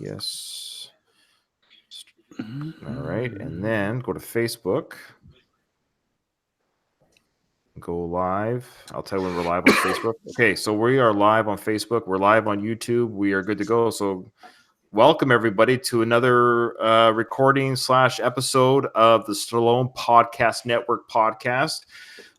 Yes. All right. And then go to Facebook. Go live. I'll tell you when we're live on Facebook. Okay, so we are live on Facebook. We're live on YouTube. We are good to go. So welcome everybody to another recording / episode of the Stallone Podcast Network podcast.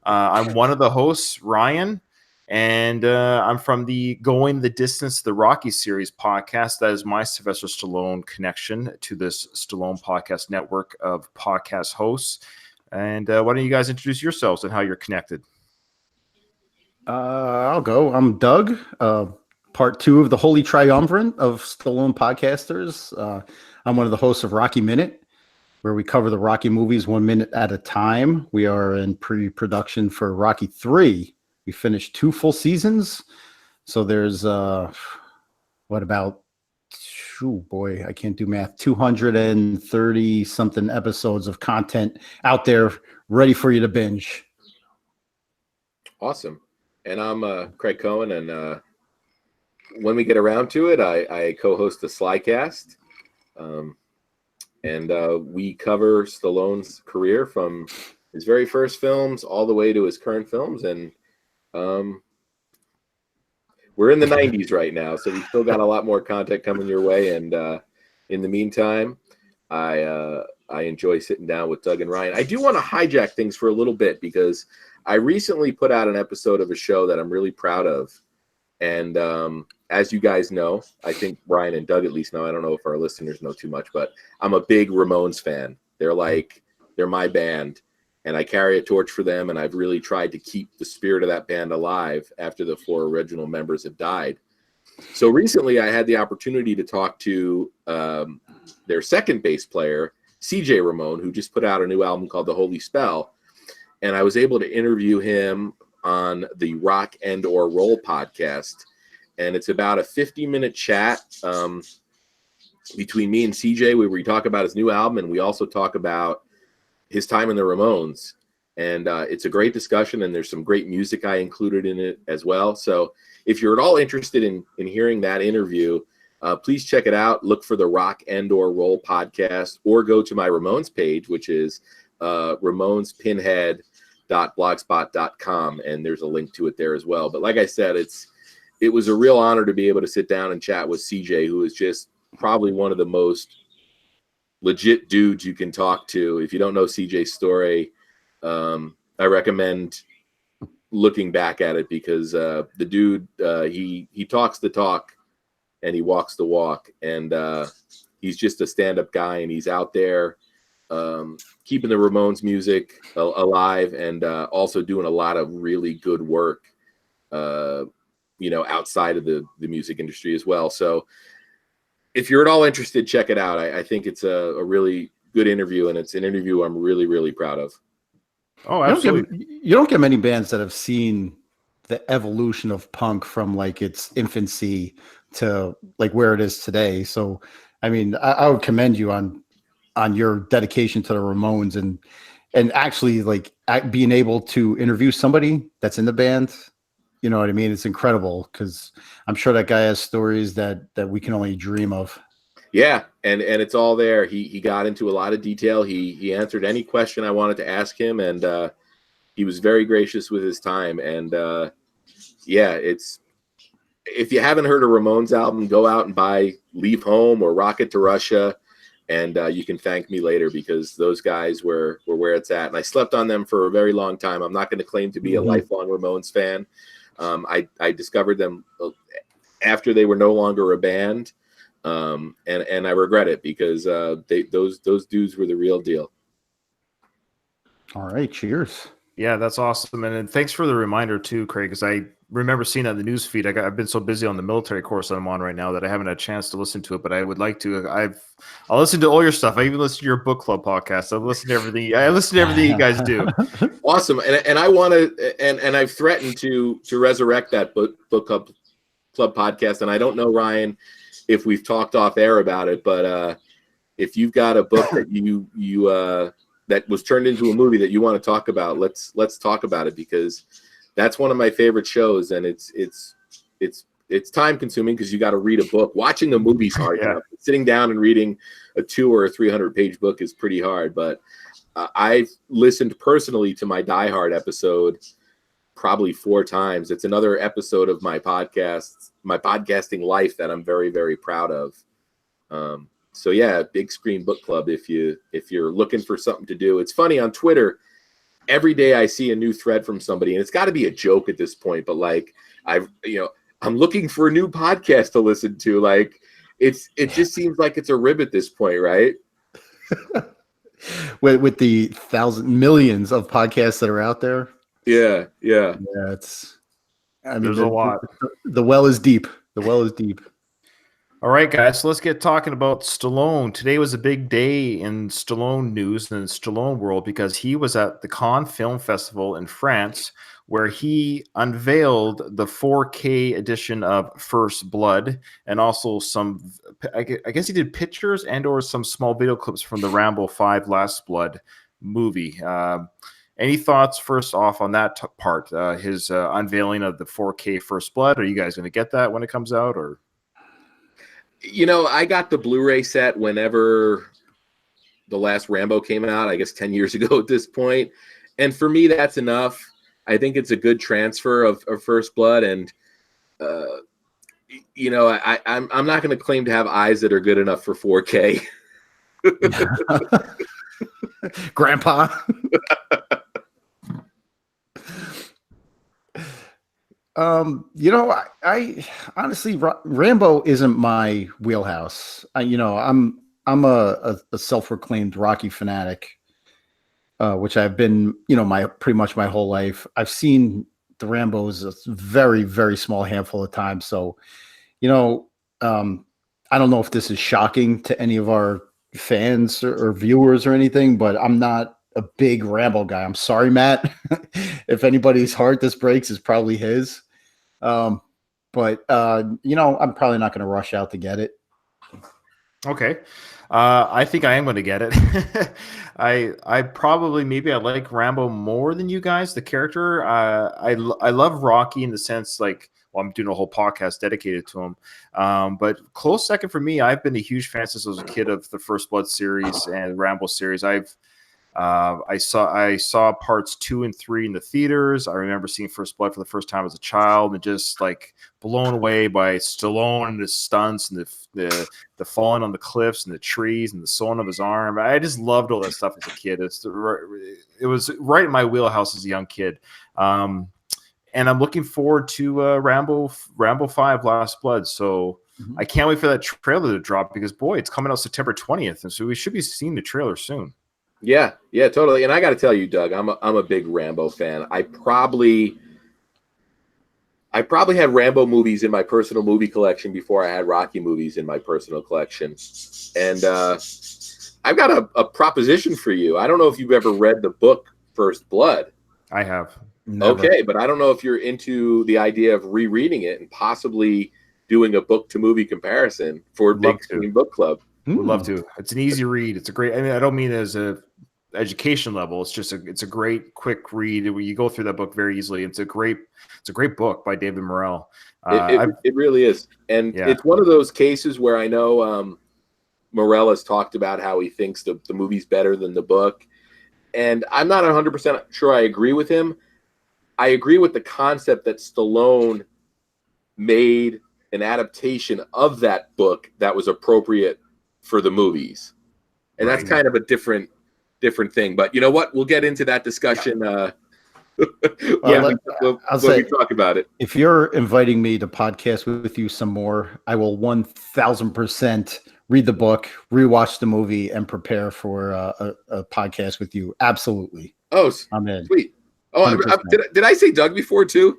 I'm one of the hosts, Ryan, and I'm from the Going the Distance, the Rocky series podcast. That is my Sylvester Stallone connection to this Stallone Podcast Network of podcast hosts. And why don't you guys introduce yourselves and how you're connected? I'll go. I'm Doug, part 2 of the Holy Triumvirate of Stallone podcasters. I'm one of the hosts of Rocky Minute, where we cover the Rocky movies 1 minute at a time. We are in pre-production for Rocky 3. We finished 2 full seasons. So there's, I can't do math, 230 something episodes of content out there ready for you to binge. Awesome. And I'm Craig Cohen, and when we get around to it, I co-host the SlyCast, and we cover Stallone's career from his very first films all the way to his current films, and we're in the 90s right now, so we still got a lot more content coming your way. And in the meantime, I enjoy sitting down with Doug and Ryan. I do want to hijack things for a little bit because I recently put out an episode of a show that I'm really proud of. And as you guys know, I think Ryan and Doug at least know, I don't know if our listeners know too much, but I'm a big Ramones fan. They're my band. And I carry a torch for them, and I've really tried to keep the spirit of that band alive after the 4 original members have died. So recently I had the opportunity to talk to their second bass player, CJ Ramone, who just put out a new album called The Holy Spell. And I was able to interview him on the Rock and or Roll podcast. And it's about a 50-minute chat between me and CJ, where we talk about his new album, and we also talk about his time in the Ramones. And it's a great discussion, and there's some great music I included in it as well. So if you're at all interested in hearing that interview, please check it out. Look for the Rock and or Roll podcast, or go to my Ramones page, which is ramonespinhead.blogspot.com, and there's a link to it there as well. But like I said, it was a real honor to be able to sit down and chat with CJ, who is just probably one of the most legit dudes you can talk to. If you don't know CJ's story, I recommend looking back at it, because the dude, he talks the talk and he walks the walk, and he's just a stand-up guy, and he's out there keeping the Ramones music alive, and also doing a lot of really good work outside of the music industry as well. So if you're at all interested, check it out. I think it's a really good interview, and it's an interview I'm really, really proud of. Oh, absolutely. You don't get many bands that have seen the evolution of punk from like its infancy to like where it is today. So, I mean, I would commend you on your dedication to the Ramones, and actually like being able to interview somebody that's in the band. You know what I mean? It's incredible, because I'm sure that guy has stories that we can only dream of. Yeah, and it's all there. He got into a lot of detail. He answered any question I wanted to ask him, and he was very gracious with his time. And if you haven't heard a Ramones album, go out and buy Leave Home or Rocket to Russia, and you can thank me later, because those guys were where it's at. And I slept on them for a very long time. I'm not going to claim to be a lifelong Ramones fan. I discovered them after they were no longer a band, and I regret it, because those dudes were the real deal. All right, cheers. Yeah, that's awesome, and thanks for the reminder too, Craig, because I remember seeing that in the news feed. I've been so busy on the military course that I'm on right now that I haven't had a chance to listen to it, but I would like to. I'll listen to all your stuff. I even listen to your book club podcast. I've listened to everything. I listen to everything you guys do. Awesome, and I want to, and I've threatened to resurrect that book club podcast. And I don't know, Ryan, if we've talked off air about it, but if you've got a book that you that was turned into a movie that you want to talk about, let's talk about it, because that's one of my favorite shows, and it's it's time consuming because you got to read a book. Watching a movie's hard enough. Sitting down and reading a 200 or 300-page book is pretty hard. But I've listened personally to my Die Hard episode probably 4 times. It's another episode of my podcasting life that I'm very, very proud of. So yeah, Big Screen Book Club. If you're looking for something to do, it's funny on Twitter. Every day I see a new thread from somebody, and it's got to be a joke at this point. But like I'm looking for a new podcast to listen to. Like it just seems like it's a rib at this point, right? with the millions of podcasts that are out there. Yeah. There's a lot. The well is deep. The well is deep. All right, guys, so let's get talking about Stallone. Today was a big day in Stallone news and Stallone world because he was at the Cannes Film Festival in France, where he unveiled the 4K edition of First Blood, and also some, I guess he did pictures and or some small video clips from the Rambo 5 Last Blood movie. Any thoughts first off on that part, his unveiling of the 4K First Blood? Are you guys going to get that when it comes out, or? I got the Blu-ray set whenever the last Rambo came out, I guess 10 years ago at this point. And for me, that's enough. I think it's a good transfer of First Blood. And, I'm not going to claim to have eyes that are good enough for 4K. Grandpa. I honestly, Rambo isn't my wheelhouse. I'm a self-proclaimed Rocky fanatic, which I've been, pretty much my whole life. I've seen the Rambos a very, very small handful of times. So, I don't know if this is shocking to any of our fans or viewers or anything, but I'm not a big Rambo guy. I'm sorry, Matt. If anybody's heart this breaks, is probably his. I'm probably not going to rush out to get it. Okay. I think I am going to get it. I probably, maybe I like Rambo more than you guys, the character. I love Rocky in the sense, like, well, I'm doing a whole podcast dedicated to him. But close second for me, I've been a huge fan since I was a kid of the First Blood series and Rambo series. I saw parts 2 and 3 in the theaters. I remember seeing First Blood for the first time as a child and just like blown away by Stallone and his stunts and the falling on the cliffs and the trees and the sewing of his arm. I just loved all that stuff as a kid. It was right in my wheelhouse as a young kid. And I'm looking forward to Rambo 5 Last Blood. So I can't wait for that trailer to drop because, boy, it's coming out September 20th. And so we should be seeing the trailer soon. Yeah, totally. And I got to tell you, Doug, I'm a big Rambo fan. I probably had Rambo movies in my personal movie collection before I had Rocky movies in my personal collection. And I've got a proposition for you. I don't know if you've ever read the book First Blood. I have. Never. Okay, but I don't know if you're into the idea of rereading it and possibly doing a book to movie comparison for Big Screen Book Club. Would love to. It's an easy read. It's a great. I mean, I don't mean as a education level. It's just it's a great quick read where you go through that book very easily. It's a great book by David Morrell. It really is, and it's one of those cases where I know Morrell has talked about how he thinks the movie's better than the book, and I'm not 100% sure I agree with him. I agree with the concept that Stallone made an adaptation of that book that was appropriate for the movies, and that's kind of a different thing. But you know what? We'll get into that discussion. When we talk about it. If you're inviting me to podcast with you some more, I will 1,000% read the book, rewatch the movie, and prepare for a podcast with you. Absolutely. Oh, I'm in. Sweet. Oh, did I say Doug before too?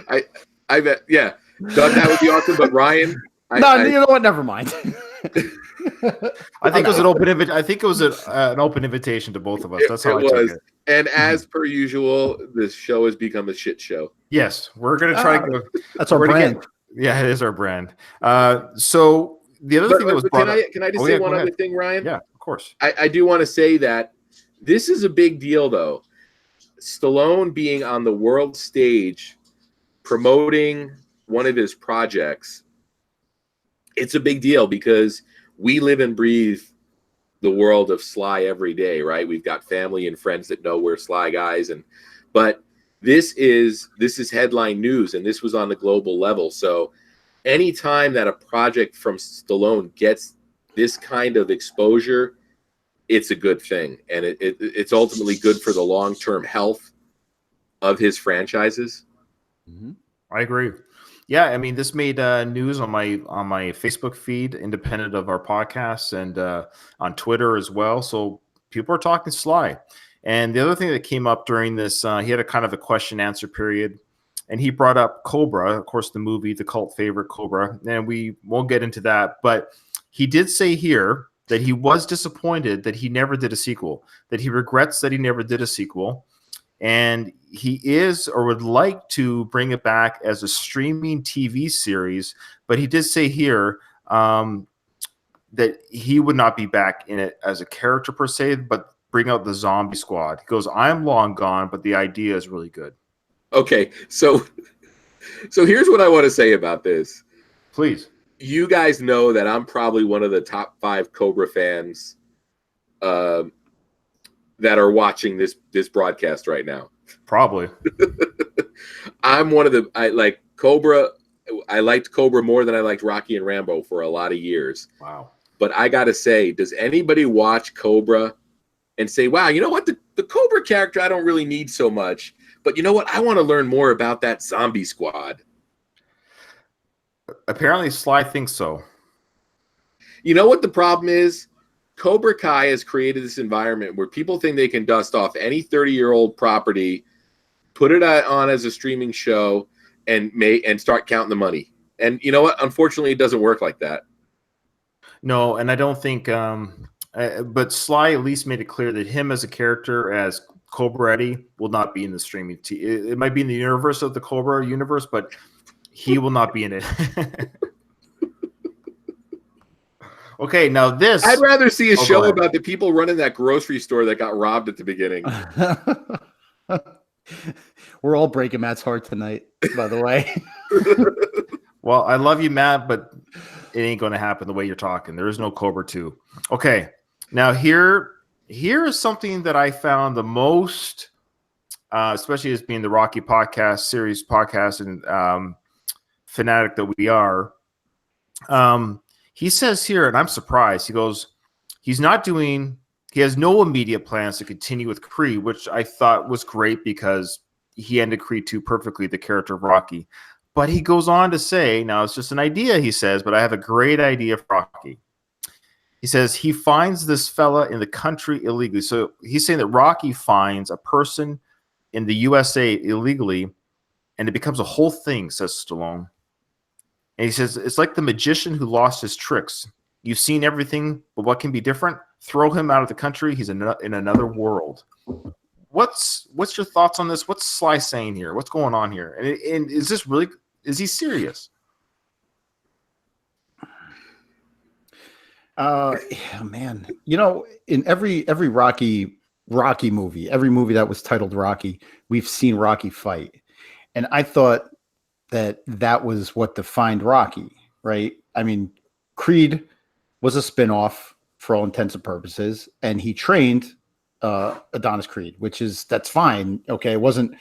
I bet. Yeah, Doug, that would be awesome. But Ryan. You know what? Never mind. I think it was an open. I think it was an open invitation to both of us. That's how it was. Took it. And as per usual, this show has become a shit show. Yes, we're gonna try. That's our brand. Yeah, it is our brand. So the other thing that was brought up. Can I just say one other thing, Ryan? Yeah, of course. I do want to say that this is a big deal, though. Stallone being on the world stage promoting one of his projects, it's a big deal because we live and breathe the world of Sly every day, right? We've got family and friends that know we're Sly guys, but this is headline news, and this was on the global level. So anytime that a project from Stallone gets this kind of exposure, it's a good thing, and it's ultimately good for the long-term health of his franchises. Mm-hmm. I agree. Yeah, I mean, this made news on my Facebook feed, independent of our podcasts, and on Twitter as well. So people are talking Sly. And the other thing that came up during this, he had a kind of a question answer period, and he brought up Cobra, of course, the movie, the cult favorite Cobra, and we won't get into that. But he did say here that he was disappointed that he never did a sequel, that he regrets that he never did a sequel. And he is or would like to bring it back as a streaming TV series. But he did say here that he would not be back in it as a character per se, but bring out the zombie squad. He goes, I'm long gone, but the idea is really good. Okay, so here's what I want to say about this. Please. You guys know that I'm probably one of the top 5 Cobra fans that are watching this broadcast right now. Probably. I'm one of the I like Cobra. I liked Cobra more than I liked Rocky and Rambo for a lot of years. Wow. But I gotta say, does anybody watch Cobra and say, wow, you know what? The Cobra character I don't really need so much. But you know what? I want to learn more about that zombie squad. Apparently Sly thinks so. You know what the problem is? Cobra Kai has created this environment where people think they can dust off any 30-year-old property, put it on as a streaming show, and start counting the money. And you know what? Unfortunately, it doesn't work like that. No, and I don't think but Sly at least made it clear that him as a character, as Cobra Eddie, will not be in the streaming. It might be in the universe of the Cobra universe, but he will not be in it. Okay, now this... I'd rather see a show about the people running that grocery store that got robbed at the beginning. We're all breaking Matt's heart tonight, by the way. Well, I love you, Matt, but it ain't going to happen the way you're talking. There is no Cobra 2. Okay, now here is something that I found the most, especially as being the Rocky podcast series podcast and fanatic that we are. He says here, and I'm surprised, he goes, he has no immediate plans to continue with Creed, which I thought was great because he ended Creed 2 perfectly, the character of Rocky. But he goes on to say, now it's just an idea, he says, but I have a great idea for Rocky. He says he finds this fella in the country illegally. So he's saying that Rocky finds a person in the USA illegally, and it becomes a whole thing, says Stallone. And he says, it's like the magician who lost his tricks. You've seen everything, but what can be different? Throw him out of the country. He's in another world. What's your thoughts on this? What's Sly saying here? What's going on here? And is this really, is he serious? Yeah, man. You know, in every Rocky movie, every movie that was titled Rocky, we've seen Rocky fight. And I thought that was what defined Rocky, right? I mean, Creed was a spinoff for all intents and purposes, and he trained Adonis Creed, that's fine. Okay, it wasn't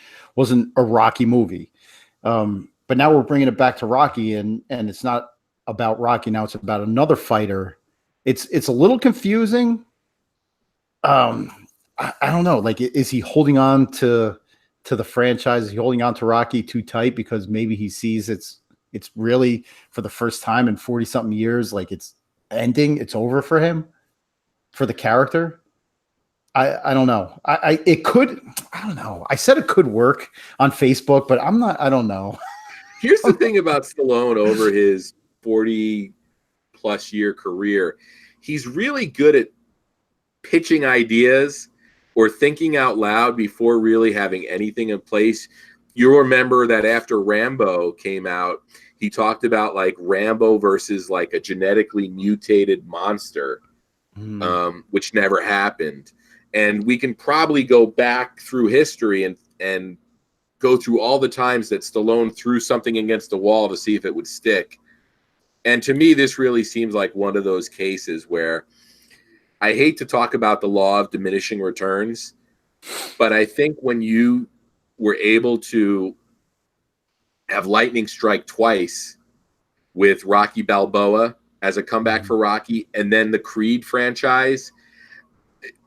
a Rocky movie, but now we're bringing it back to Rocky, and it's not about Rocky now; it's about another fighter. It's a little confusing. I don't know. Like, is he holding on to the franchise? Is he holding on to Rocky too tight because maybe he sees it's really for the first time in 40 something years, like it's ending, it's over for him, for the character? I don't know. I don't know. I said it could work on Facebook, but I don't know. Here's the thing about Stallone over his 40 plus year career. He's really good at pitching ideas or thinking out loud before really having anything in place. You'll remember that after Rambo came out, he talked about like Rambo versus like a genetically mutated monster, which never happened. And we can probably go back through history and go through all the times that Stallone threw something against the wall to see if it would stick. And to me, this really seems like one of those cases where I hate to talk about the law of diminishing returns, but I think when you were able to have lightning strike twice with Rocky Balboa as a comeback for Rocky and then the Creed franchise,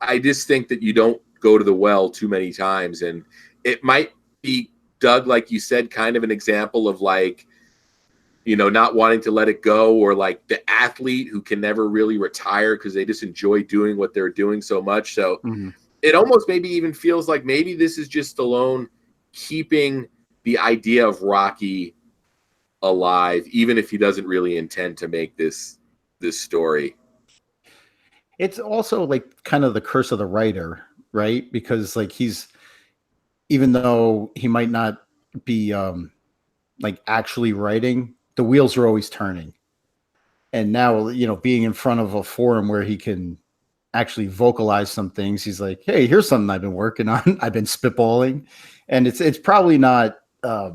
I just think that you don't go to the well too many times. And it might be, Doug, like you said, kind of an example of like, you know, not wanting to let it go, or like the athlete who can never really retire because they just enjoy doing what they're doing so much. So it almost maybe even feels like maybe this is just Stallone keeping the idea of Rocky alive, even if he doesn't really intend to make this story. It's also like kind of the curse of the writer, right? Because like even though he might not be like actually writing, the wheels are always turning. And now, you know, being in front of a forum where he can actually vocalize some things, he's like, hey, here's something I've been working on. I've been spitballing. And it's probably not, I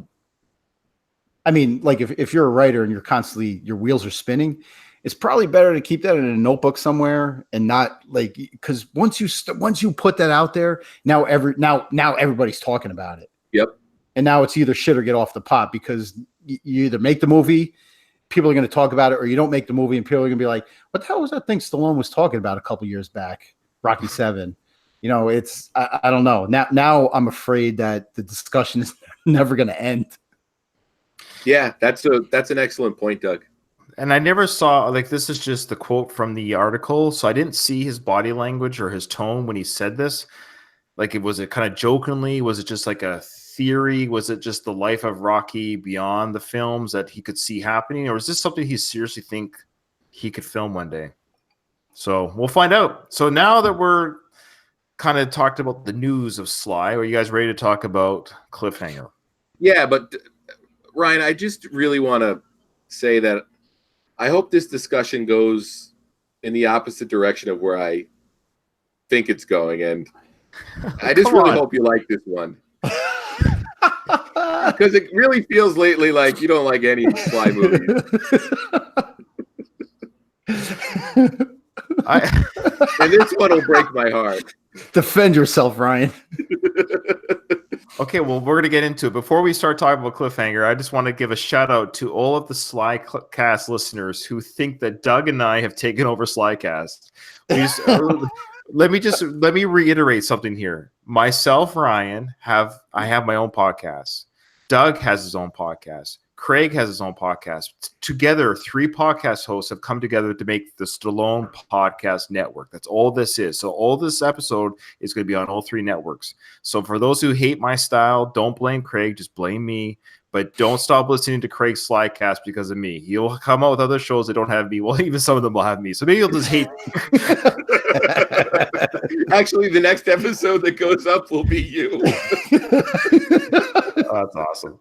mean, like if you're a writer and you're constantly, your wheels are spinning, it's probably better to keep that in a notebook somewhere and not like, because once you put that out there, now everybody's talking about it. Yep. And now it's either shit or get off the pot, because you either make the movie, people are going to talk about it, or you don't make the movie and people are going to be like, what the hell was that thing Stallone was talking about a couple years back? Rocky 7. You know, it's, I don't know. Now I'm afraid that the discussion is never going to end. Yeah, that's an excellent point, Doug. And I never saw, like, this is just the quote from the article, so I didn't see his body language or his tone when he said this. Like, was it kind of jokingly? Was it just like a theory? Was it just the life of Rocky beyond the films that he could see happening? Or is this something he seriously think he could film one day? So we'll find out. So now that we're kind of talked about the news of Sly, are you guys ready to talk about Cliffhanger? Yeah, but Ryan, I just really want to say that I hope this discussion goes in the opposite direction of where I think it's going. And I just really hope you like this one. Because it really feels lately like you don't like any Sly movies. And this one will break my heart. Defend yourself, Ryan. Okay, well, we're going to get into it. Before we start talking about Cliffhanger, I just want to give a shout out to all of the SlyCast listeners who think that Doug and I have taken over SlyCast. Let me reiterate something here. Myself, Ryan, I have my own podcast. Doug has his own podcast. Craig has his own podcast. Together, 3 podcast hosts have come together to make the Stallone Podcast Network. That's all this is. So all this episode is going to be on all 3 networks. So for those who hate my style, don't blame Craig, just blame me. But don't stop listening to Craig's SlyCast because of me. He'll come out with other shows that don't have me. Well, even some of them will have me. So maybe you'll just hate me. Actually, the next episode that goes up will be you. Oh, that's awesome.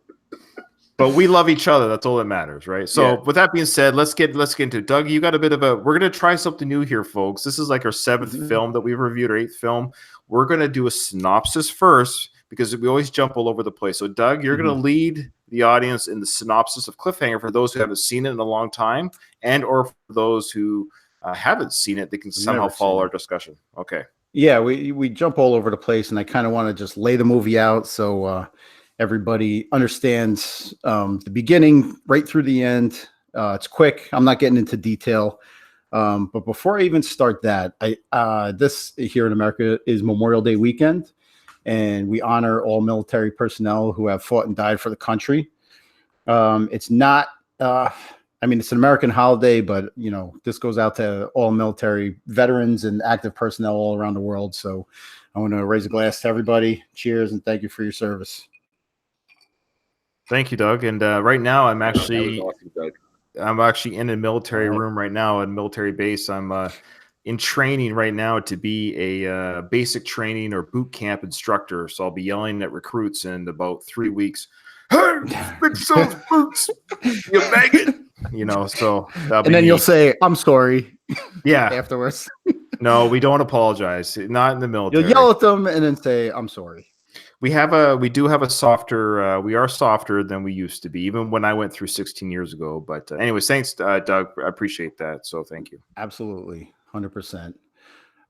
But we love each other. That's all that matters, right? So with that being said, let's get into it. Doug, you got a bit of we're going to try something new here, folks. This is like our 7th film that we've reviewed, or 8th film. We're going to do a synopsis first because we always jump all over the place. So Doug, you're going to lead the audience in the synopsis of Cliffhanger for those who haven't seen it in a long time, and or for those who haven't seen it, they can somehow follow our discussion. Okay. Yeah, we jump all over the place, and I kind of want to just lay the movie out so everybody understands the beginning right through the end. It's quick. I'm not getting into detail. But before I even start that, this here in America is Memorial Day weekend, and we honor all military personnel who have fought and died for the country. It's not, it's an American holiday, but, you know, this goes out to all military veterans and active personnel all around the world. So I want to raise a glass to everybody. Cheers, and thank you for your service. Thank you, Doug. And right now, I'm actually awesome, Doug. I'm actually in a military room right now at a military base. I'm in training right now to be a basic training or boot camp instructor. So I'll be yelling at recruits in about 3 weeks. Hey, fix those boots, you maggot. You know, so and then you'll say, "I'm sorry." Yeah. Afterwards. No, we don't apologize. Not in the military. You'll yell at them and then say, "I'm sorry." we do have a softer. We are softer than we used to be, even when I went through 16 years ago. But anyways, thanks, Doug. I appreciate that. So thank you. Absolutely, 100%.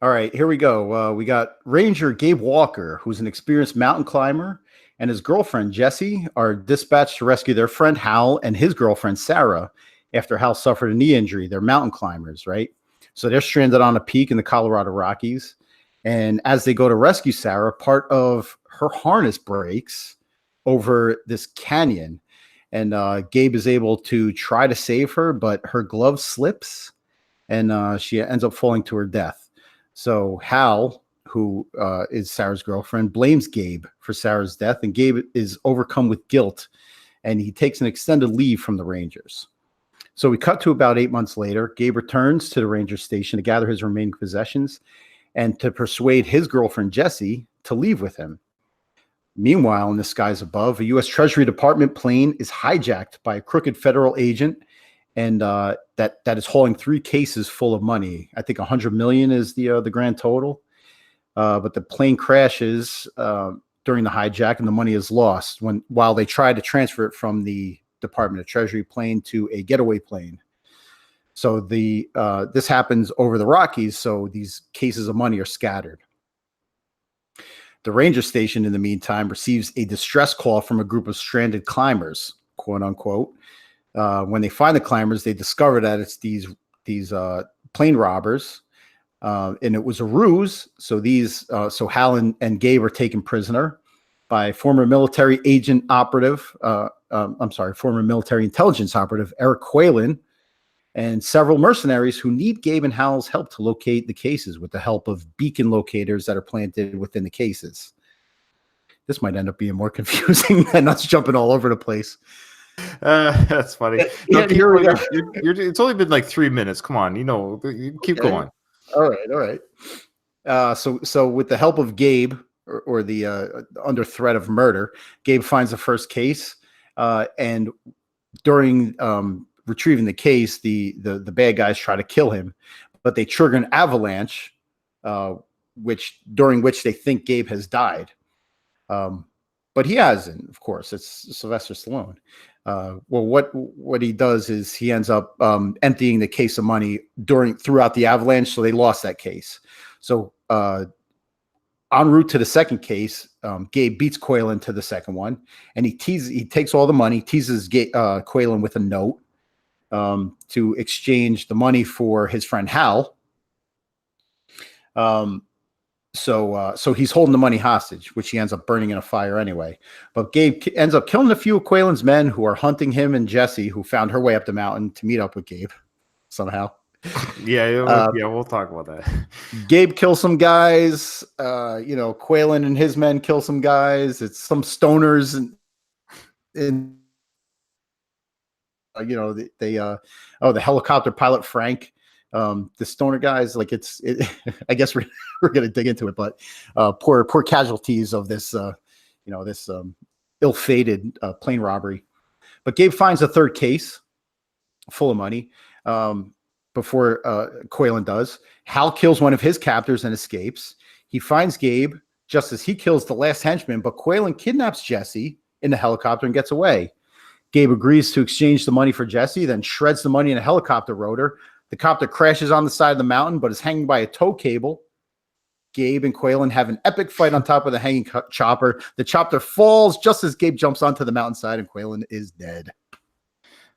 All right, here we go. We got Ranger Gabe Walker, who's an experienced mountain climber, and his girlfriend Jessie are dispatched to rescue their friend Hal and his girlfriend Sarah after Hal suffered a knee injury. They're mountain climbers, right? So they're stranded on a peak in the Colorado Rockies. And as they go to rescue Sarah, part of her harness breaks over this canyon. And Gabe is able to try to save her, but her glove slips and she ends up falling to her death. So Hal, who is Sarah's girlfriend, blames Gabe for Sarah's death. And Gabe is overcome with guilt. And he takes an extended leave from the Rangers. So we cut to about 8 months later. Gabe returns to the Ranger station to gather his remaining possessions and to persuade his girlfriend, Jessie, to leave with him. Meanwhile, in the skies above, a U.S. Treasury Department plane is hijacked by a crooked federal agent, and that is hauling 3 cases full of money. I think $100 million is the grand total. But the plane crashes during the hijack, and the money is lost while they try to transfer it from the Department of Treasury plane to a getaway plane. So this happens over the Rockies, so these cases of money are scattered. The ranger station, in the meantime, receives a distress call from a group of stranded climbers, quote unquote. When they find the climbers, they discover that it's these plane robbers, and it was a ruse. So so Hal and Gabe are taken prisoner by former military former military intelligence operative Eric Quaylen, and several mercenaries who need Gabe and Hal's help to locate the cases with the help of beacon locators that are planted within the cases. This might end up being more confusing than us jumping all over the place. That's funny. Yeah, it's only been like 3 minutes. Come on, you keep going. All right. So with the help of Gabe or the under threat of murder, Gabe finds the first case, and during retrieving the case, the bad guys try to kill him, but they trigger an avalanche, during which they think Gabe has died. But he hasn't, of course. It's Sylvester Stallone. Well, what he does is he ends up emptying the case of money throughout the avalanche, so they lost that case. So en route to the second case, Gabe beats Quaylen to the second one, and he takes all the money, teases Quaylen with a note to exchange the money for his friend Hal. So he's holding the money hostage, which he ends up burning in a fire anyway. But Gabe ends up killing a few of Quaylen's men who are hunting him and Jessie, who found her way up the mountain to meet up with Gabe somehow. Yeah, we'll talk about that. Gabe kills some guys. Quaylen and his men kill some guys. It's some stoners and the helicopter pilot Frank. The stoner guys, I guess we're gonna dig into it, but poor casualties of this ill-fated plane robbery. But Gabe finds a third case full of money before Quaylen does. Hal kills one of his captors and escapes. He finds Gabe just as he kills the last henchman, but Quaylen kidnaps Jessie in the helicopter and gets away. Gabe agrees to exchange the money for Jessie, then shreds the money in a helicopter rotor. The copter crashes on the side of the mountain, but is hanging by a tow cable. Gabe and Quaylen have an epic fight on top of the hanging chopper. The chopper falls just as Gabe jumps onto the mountainside, and Quaylen is dead.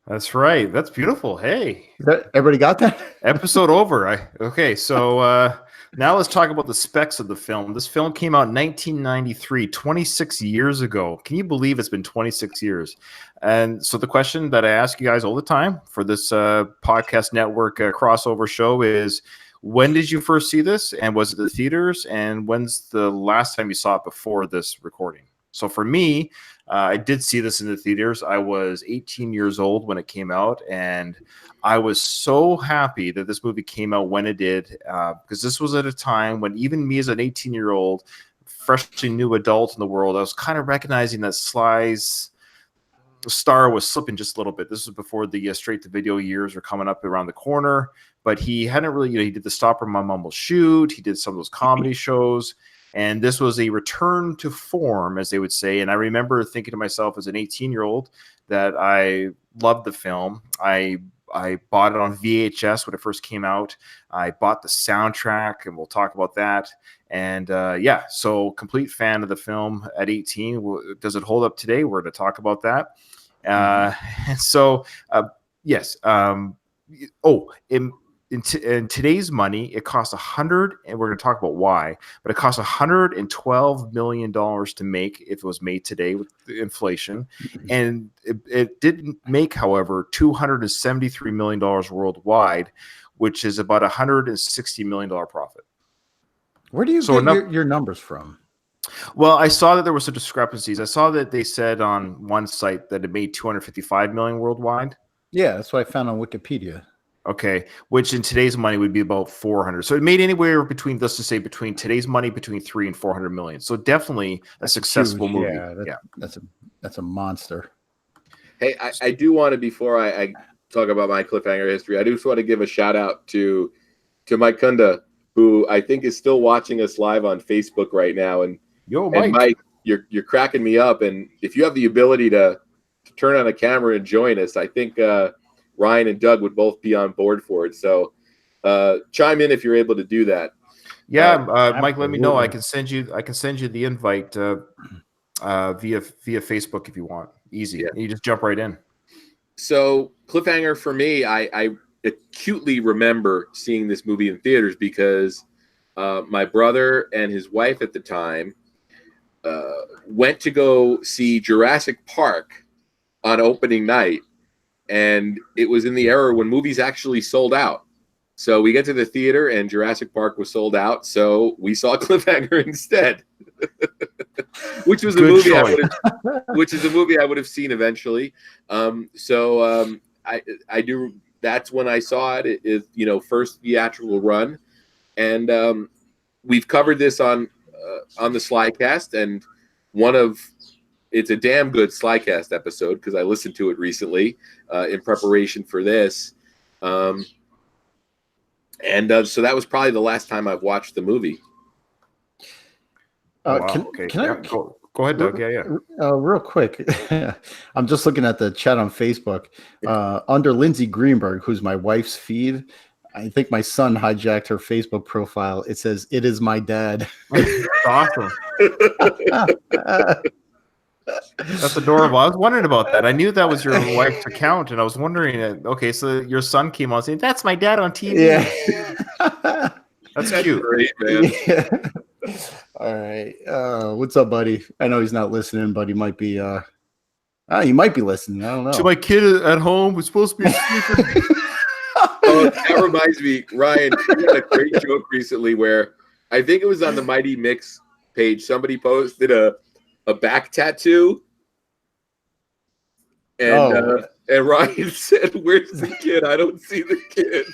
That's right. That's beautiful. Hey, everybody got that? Episode over. Okay, so now let's talk about the specs of the film. This film came out in 1993, 26 years ago. Can you believe it's been 26 years? And so the question that I ask you guys all the time for this podcast network crossover show is, when did you first see this? And was it the theaters? And when's the last time you saw it before this recording? So for me, I did see this in the theaters. I was 18 years old when it came out, and I was so happy that this movie came out when it did, because this was at a time when even me as an 18-year-old, freshly new adult in the world, I was kind of recognizing that Sly's star was slipping just a little bit. This was before the straight-to-video years were coming up around the corner, but he hadn't really, he did the Stopper My Mum Will Shoot. He did some of those comedy shows. And this was a return to form, as they would say. And I remember thinking to myself as an 18-year-old that I loved the film. I bought it on VHS when it first came out. I bought the soundtrack, and we'll talk about that. And so complete fan of the film at 18. Does it hold up today? We're going to talk about that. And so, yes. In today's money, it costs and we're going to talk about why, but it costs $112 million to make if it was made today with the inflation. And it didn't make, however, $273 million worldwide, which is about $160 million profit. Where do you get your numbers from? Well, I saw that there were some discrepancies. I saw that they said on one site that it made $255 million worldwide. Yeah, that's what I found on Wikipedia. Okay, which in today's money would be about 400. So it made anywhere between, let's just say, between today's money, between 300 and 400 million. So definitely a successful movie. Yeah, that's a monster. Hey, I do want to, before I talk about my Cliffhanger history, I do just want to give a shout out to Mike Kunda, who I think is still watching us live on Facebook right now. And yo, Mike, and Mike, you're cracking me up. And if you have the ability to turn on a camera and join us, I think Ryan and Doug would both be on board for it. So chime in if you're able to do that. Yeah, Mike, let me know. I can send you the invite via Facebook if you want. Easy. Yeah. You just jump right in. So Cliffhanger for me, I acutely remember seeing this movie in theaters because my brother and his wife at the time went to go see Jurassic Park on opening night. And it was in the era when movies actually sold out. So we get to the theater and Jurassic Park was sold out. So we saw Cliffhanger instead, which is a movie I would have seen eventually. I do. That's when I saw it. It is, first theatrical run. And we've covered this on the SlyCast, and it's a damn good SlyCast episode because I listened to it recently in preparation for this. So that was probably the last time I've watched the movie. Go ahead, Doug. Real quick. I'm just looking at the chat on Facebook. Under Lindsay Greenberg, who's my wife's feed, I think my son hijacked her Facebook profile. It says, "It is my dad." Awesome. That's adorable. I was wondering about that. I knew that was your wife's account, and I was wondering, okay, so your son came on saying, "That's my dad on TV." Yeah. That's cute. Great, man. Yeah. All right. What's up, buddy? I know he's not listening, but he might be he might be listening. I don't know. To my kid at home who's supposed to be asleep. Oh, that reminds me, Ryan, you had a great joke recently where I think it was on the Mighty Mix page. Somebody posted a back tattoo, and Ryan said, "Where's the kid? I don't see the kid."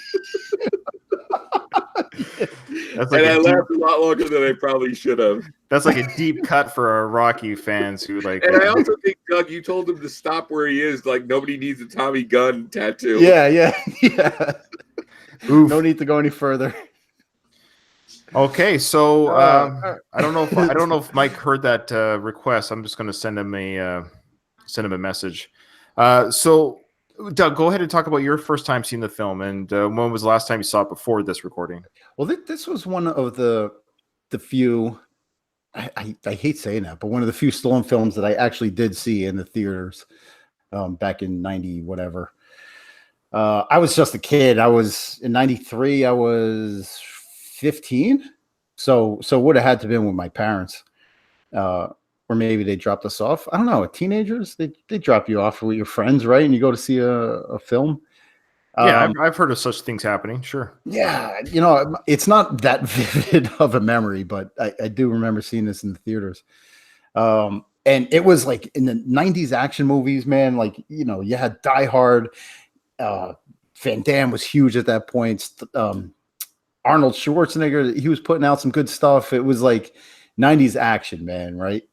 I laughed a lot longer than I probably should have. That's like a deep cut for our Rocky fans who like. And I also think, Doug, you told him to stop where he is. Like nobody needs a Tommy Gunn tattoo. Yeah. No need to go any further. Okay, so I don't know if Mike heard that request. I'm just going to send him a message. So, Doug, go ahead and talk about your first time seeing the film, and when was the last time you saw it before this recording? Well, this was one of the few. I hate saying that, but one of the few Stallone films that I actually did see in the theaters back in '90 whatever. I was just a kid. I was in '93. I was 15, so would have had to have been with my parents, or maybe they dropped us off. I don't know. Teenagers, they drop you off with your friends, right? And you go to see a film. Yeah, I've heard of such things happening. Sure. Yeah, it's not that vivid of a memory, but I do remember seeing this in the theaters. And it was like in the '90s action movies, man. Like you had Die Hard. Van Damme was huge at that point. Arnold Schwarzenegger, he was putting out some good stuff. It was like '90s action, man, right?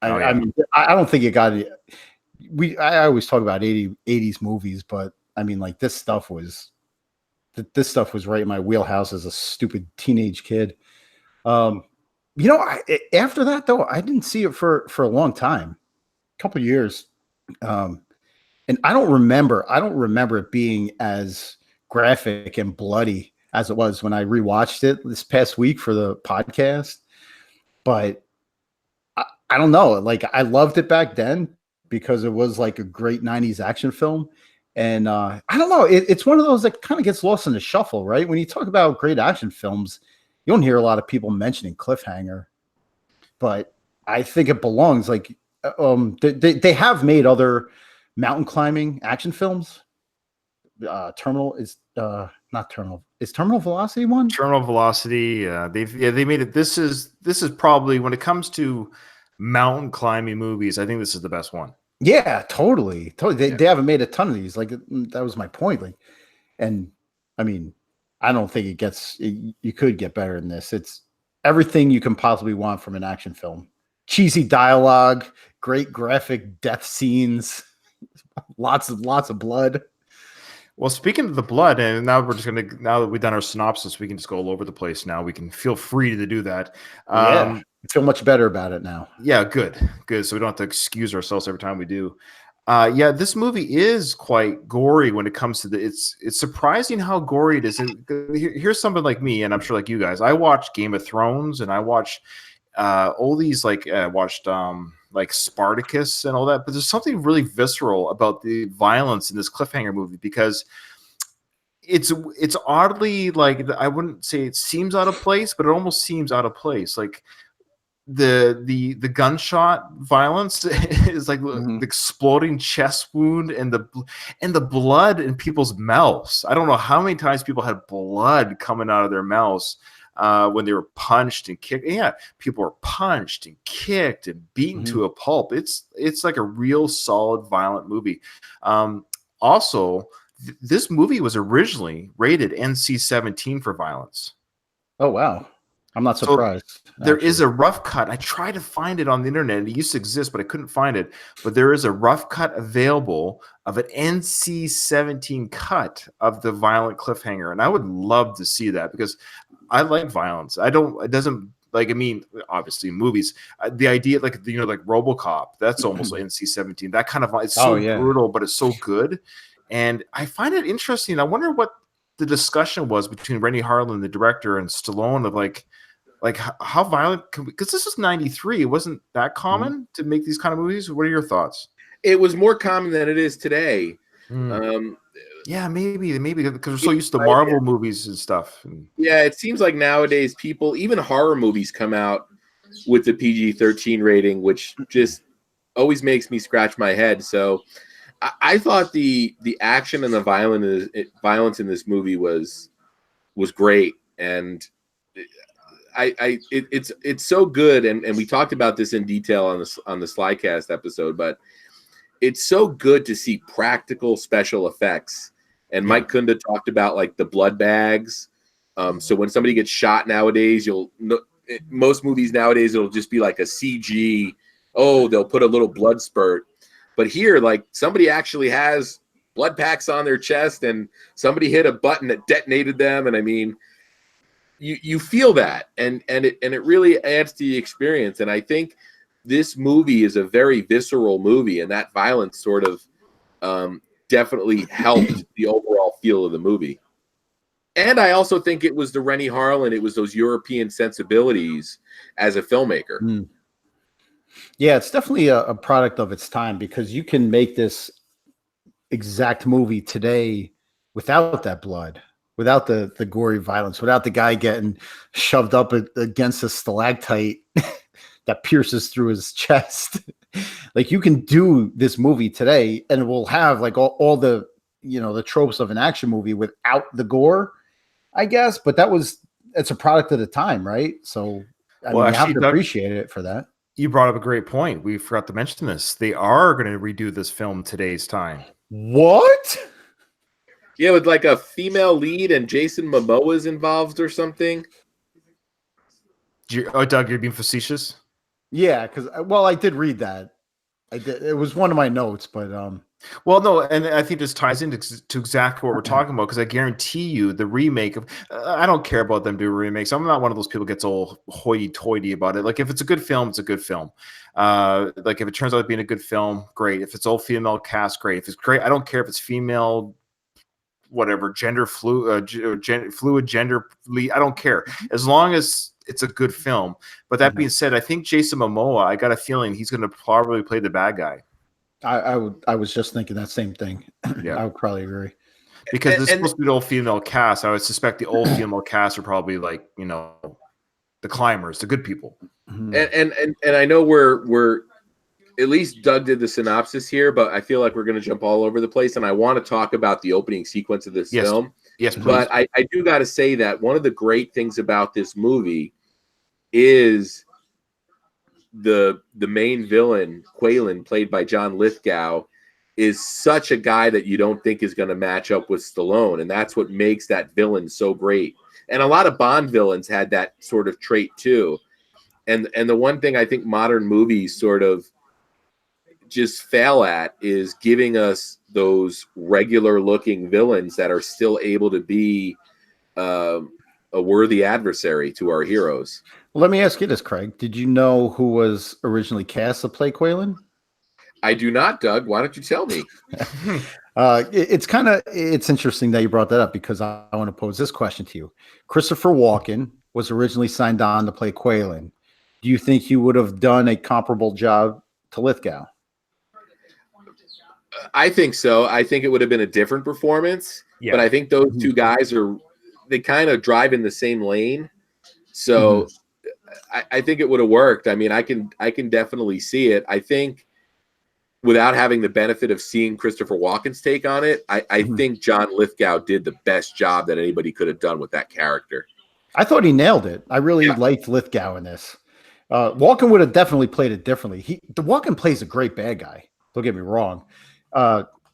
I mean, I don't think it got it. I always talk about 80s movies, but I mean, like this stuff was right in my wheelhouse as a stupid teenage kid. After that though, I didn't see it for a long time, a couple of years, and I don't remember it being as graphic and bloody as it was when I rewatched it this past week for the podcast. But I don't know, like I loved it back then because it was like a great 90s action film. And I don't know, it's one of those that kind of gets lost in the shuffle, right? When you talk about great action films, you don't hear a lot of people mentioning Cliffhanger, but I think it belongs. Like, they have made other mountain climbing action films. Terminal is not Terminal. Is Terminal Velocity one? Terminal Velocity. They made it. This is probably, when it comes to mountain climbing movies, I think this is the best one. Yeah, totally. They haven't made a ton of these. Like, that was my point. Like, and I mean, I don't think it gets. You could get better than this. It's everything you can possibly want from an action film. Cheesy dialogue, great graphic death scenes, lots of blood. Well, speaking of the blood, and now that we've done our synopsis, we can just go all over the place now. We can feel free to do that. I feel much better about it now. Yeah, good. So we don't have to excuse ourselves every time we do. This movie is quite gory when it comes to it's surprising how gory it is. Here's something like me, and I'm sure like you guys, I watched Game of Thrones and I watched all these, watched Spartacus and all that, but there's something really visceral about the violence in this Cliffhanger movie because it's oddly, like, I wouldn't say it seems out of place, but it almost seems out of place. Like the gunshot violence is like the exploding chest wound and the blood in people's mouths. I don't know how many times people had blood coming out of their mouths when they were punched and kicked. Yeah, people were punched and kicked and beaten to a pulp. It's like a real solid violent movie. Also, this movie was originally rated NC-17 for violence. Oh wow. I'm not surprised. So there is a rough cut. I tried to find it on the internet. It used to exist, but I couldn't find it. But there is a rough cut available of an NC-17 cut of the violent Cliffhanger, and I would love to see that because I like violence. Obviously movies, the idea, like RoboCop, that's almost NC-17. That kind of, it's so brutal, but it's so good. And I find it interesting. I wonder what the discussion was between Renny Harlin, the director, and Stallone of like how violent can we, because this is 93. It wasn't that common to make these kind of movies. What are your thoughts? It was more common than it is today. Yeah, maybe because we're so used to Marvel movies and stuff. Yeah, it seems like nowadays people, even horror movies, come out with the PG-13 rating, which just always makes me scratch my head. So I thought the action and the violence in this movie was great, and it's so good. And we talked about this in detail on the SlyCast episode, but it's so good to see practical special effects. And Mike Kunda talked about like the blood bags. So when somebody gets shot nowadays, most movies nowadays, it'll just be like a CG. Oh, they'll put a little blood spurt. But here, like, somebody actually has blood packs on their chest and somebody hit a button that detonated them. And I mean, you feel that, and it really adds to the experience. And I think this movie is a very visceral movie, and that violence sort of definitely helped the overall feel of the movie. And I also think it was the Renny Harlin, it was those European sensibilities as a filmmaker. Yeah, it's definitely a product of its time, because you can make this exact movie today without that blood, without the gory violence, without the guy getting shoved up against a stalactite that pierces through his chest. Like, you can do this movie today and it will have like all the, the tropes of an action movie without the gore, I guess. But it's a product of the time, right? So I mean, you have to appreciate it for that. You brought up a great point. We forgot to mention this. They are going to redo this film today's time. What? Yeah, with like a female lead and Jason Momoa is involved or something. Doug, you're being facetious? Yeah, because I did read that. I did. It was one of my notes, but Well, no, and I think this ties into to exactly what we're talking about, because I guarantee you the remake of I don't care about them doing remakes. I'm not one of those people who gets all hoity-toity about it. Like, if it's a good film, it's a good film. Like, if it turns out being a good film, great. If it's all female cast, great. If it's great, I don't care if it's female, whatever, fluid, gender. I don't care, as long as it's a good film. But that being said, I think Jason Momoa, I got a feeling he's going to probably play the bad guy. I was just thinking that same thing. Yeah, I would probably agree. Because this is supposed to be the all female cast. I would suspect the all female cast are probably like, the climbers, the good people. And I know we're at least Doug did the synopsis here, but I feel like we're going to jump all over the place, and I want to talk about the opening sequence of this film. Yes, please. But I do got to say that one of the great things about this movie is the main villain, Quaylen, played by John Lithgow, is such a guy that you don't think is going to match up with Stallone, and that's what makes that villain so great. And a lot of Bond villains had that sort of trait too. And the one thing I think modern movies sort of just fail at is giving us those regular looking villains that are still able to be a worthy adversary to our heroes. Well, let me ask you this, Craig. Did you know who was originally cast to play Quaylen? I do not, Doug. Why don't you tell me? It's interesting that you brought that up, because I want to pose this question to you. Christopher Walken was originally signed on to play Quaylen. Do you think he would have done a comparable job to Lithgow? I think so. I think it would have been a different performance, but I think those two guys they kind of drive in the same lane. So I think it would have worked. I mean, I can definitely see it. I think without having the benefit of seeing Christopher Walken's take on it, I think John Lithgow did the best job that anybody could have done with that character. I thought he nailed it. I really liked Lithgow in this. Walken would have definitely played it differently. The Walken plays a great bad guy. Don't get me wrong.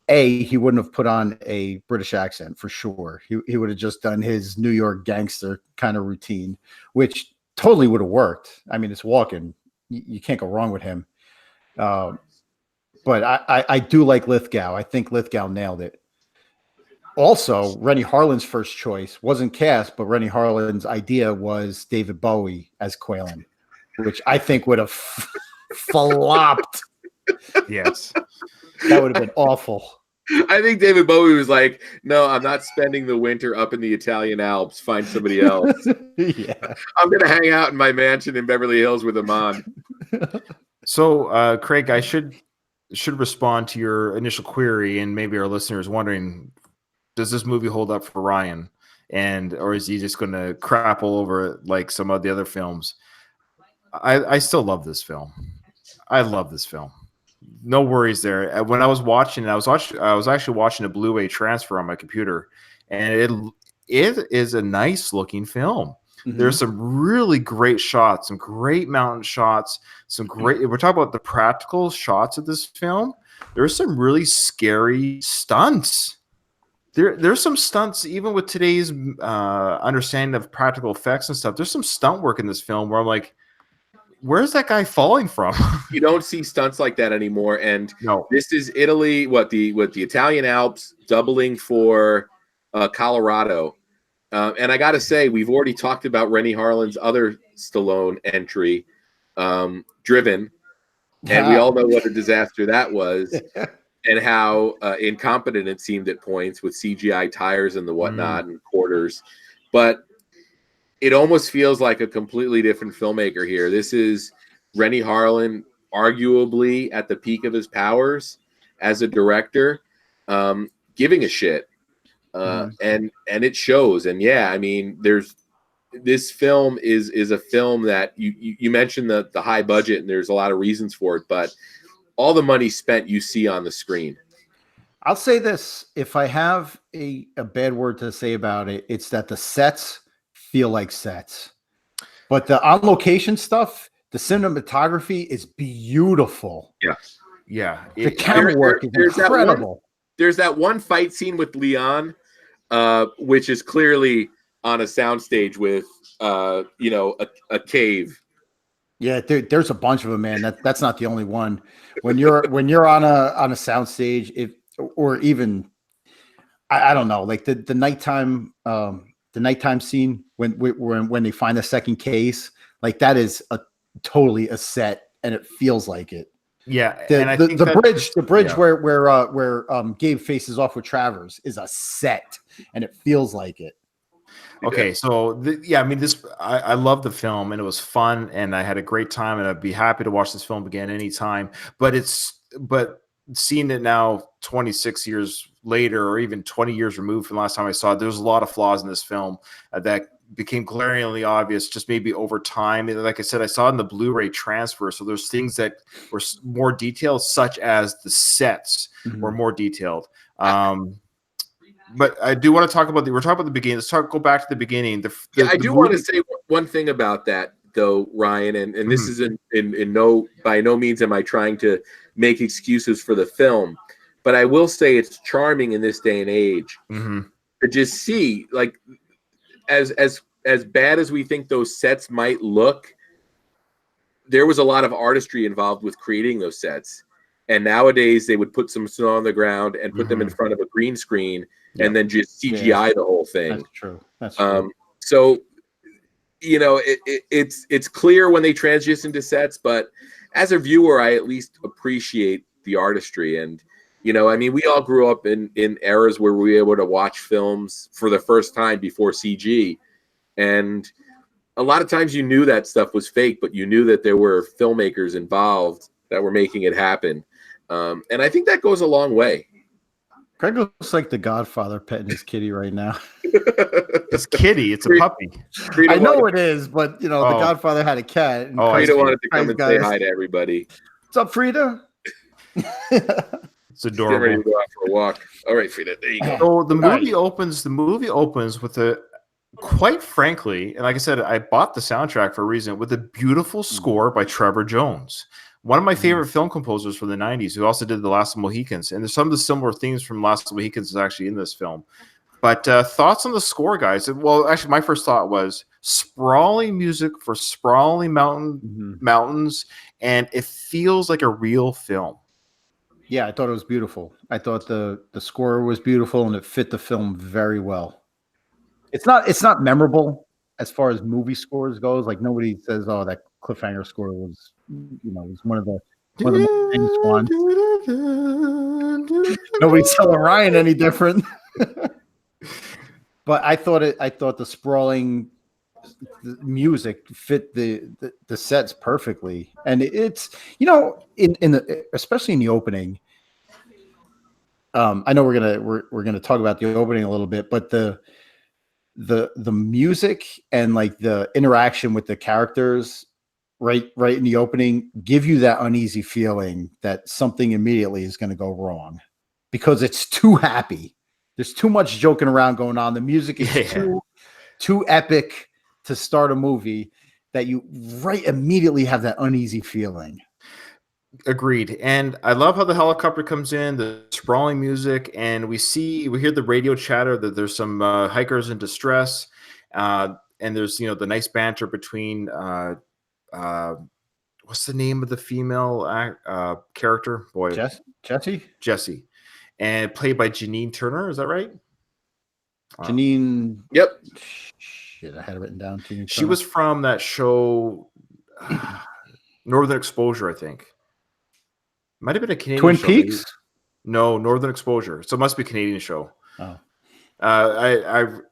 He wouldn't have put on a British accent for sure. He would have just done his New York gangster kind of routine, which totally would have worked. I mean, it's Walken. You can't go wrong with him. But I do like Lithgow. I think Lithgow nailed it. Also, Renny Harlin's first choice wasn't cast, but Renny Harlin's idea was David Bowie as Quaylen, which I think would have flopped. Yes. That would have been awful. I think David Bowie was like, no, I'm not spending the winter up in the Italian Alps. Find somebody else. Yeah. I'm going to hang out in my mansion in Beverly Hills with Amon. So, Craig, I should respond to your initial query, and maybe our listeners wondering, does this movie hold up for Ryan? Or is he just going to crap all over it like some of the other films? I still love this film. I love this film. No worries there. When I was watching, I was actually watching a Blu-ray transfer on my computer, and it is a nice looking film. There's some really great shots, some great mountain shots, some great. We're talking about the practical shots of this film. There's some really scary stunts. There's some stunts, even with today's understanding of practical effects and stuff. There's some stunt work in this film where I'm like, where's that guy falling from? You don't see stunts like that anymore. And no, this is Italy, the Italian Alps doubling for Colorado. And I got to say, we've already talked about Renny Harlin's other Stallone entry, Driven. And we all know what a disaster that was and how incompetent it seemed at points with CGI tires and the whatnot and quarters. But it almost feels like a completely different filmmaker here. This is Renny Harlin, arguably at the peak of his powers as a director, giving a shit. And it shows. And yeah, I mean, this film is a film that you mentioned the high budget, and there's a lot of reasons for it, but all the money spent you see on the screen. I'll say this: if I have a bad word to say about it, it's that the sets feel like sets, but the on location stuff, the cinematography is beautiful. Yeah. The camera work is incredible. There's that one fight scene with Leon, which is clearly on a soundstage with, a cave. Yeah, there's a bunch of them, man. That's not the only one. When you're on a sound stage, or even I don't know, like the nighttime scene when they find the second case, like that is totally a set, and it feels like it. Yeah, The and I think the bridge yeah. where Gabe faces off with Travers is a set, and it feels like it. Okay, so yeah, I mean, I love the film, and it was fun, and I had a great time, and I'd be happy to watch this film again anytime. But seeing it now, 26 years later, or even 20 years removed from the last time I saw it, there's a lot of flaws in this film that became glaringly obvious just maybe over time. And like I said, I saw it in the Blu-ray transfer, so there's things that were more detailed, such as the sets were more detailed. But I do want to talk about we're talking about the beginning. Let's go back to the beginning. I do want to say one thing about that, though, Ryan, and this is by no means am I trying to make excuses for the film, but I will say it's charming in this day and age to just see, like, as bad as we think those sets might look, there was a lot of artistry involved with creating those sets. And nowadays they would put some snow on the ground and put them in front of a green screen and then just CGI the whole thing. That's true. That's true. So, you know, it's clear when they transition to sets, but as a viewer, I at least appreciate the artistry. And, you know, I mean, we all grew up in eras where we were able to watch films for the first time before CG. And a lot of times you knew that stuff was fake, but you knew that there were filmmakers involved that were making it happen. And I think that goes a long way. Greg looks like the Godfather petting his kitty right now. It's kitty. It's a puppy. I know it is, but you know, the Godfather had a cat. And Frida wanted to come and say hi to everybody. What's up, Frida? It's adorable. Get ready to go out for a walk. All right, Frida, there you go. So the movie opens. The movie opens with quite frankly, and like I said, I bought the soundtrack for a reason, with a beautiful score by Trevor Jones, one of my favorite film composers from the 90s, who also did The Last of the Mohicans. And there's some of the similar themes from Last of the Mohicans is actually in this film. But thoughts on the score, guys? Well, actually, my first thought was sprawling music for sprawling mountains, and it feels like a real film. Yeah, I thought it was beautiful. I thought the score was beautiful, and it fit the film very well. It's not memorable as far as movie scores goes. Like, nobody says, "Oh, that Cliffhanger score was, was one of the most famous ones." Nobody's telling Ryan any different. But I thought the sprawling music fit the sets perfectly, and it's especially in the opening. I know we're gonna talk about the opening a little bit, but the music and like the interaction with the characters right in the opening give you that uneasy feeling that something immediately is going to go wrong, because it's too happy. There's too much joking around going on. The music is too epic to start a movie that you immediately have that uneasy feeling. Agreed. And I love how the helicopter comes in, the sprawling music, and we hear the radio chatter that there's some hikers in distress, and there's the nice banter between what's the name of the female character? Boy, Jessie, and played by Janine Turner. Is that right? Janine. Yep. Shit, I had it written down. She was from that show, Northern Exposure, I think. Might have been a Canadian Twin show. Peaks? No, Northern Exposure. So it must be a Canadian show. Oh.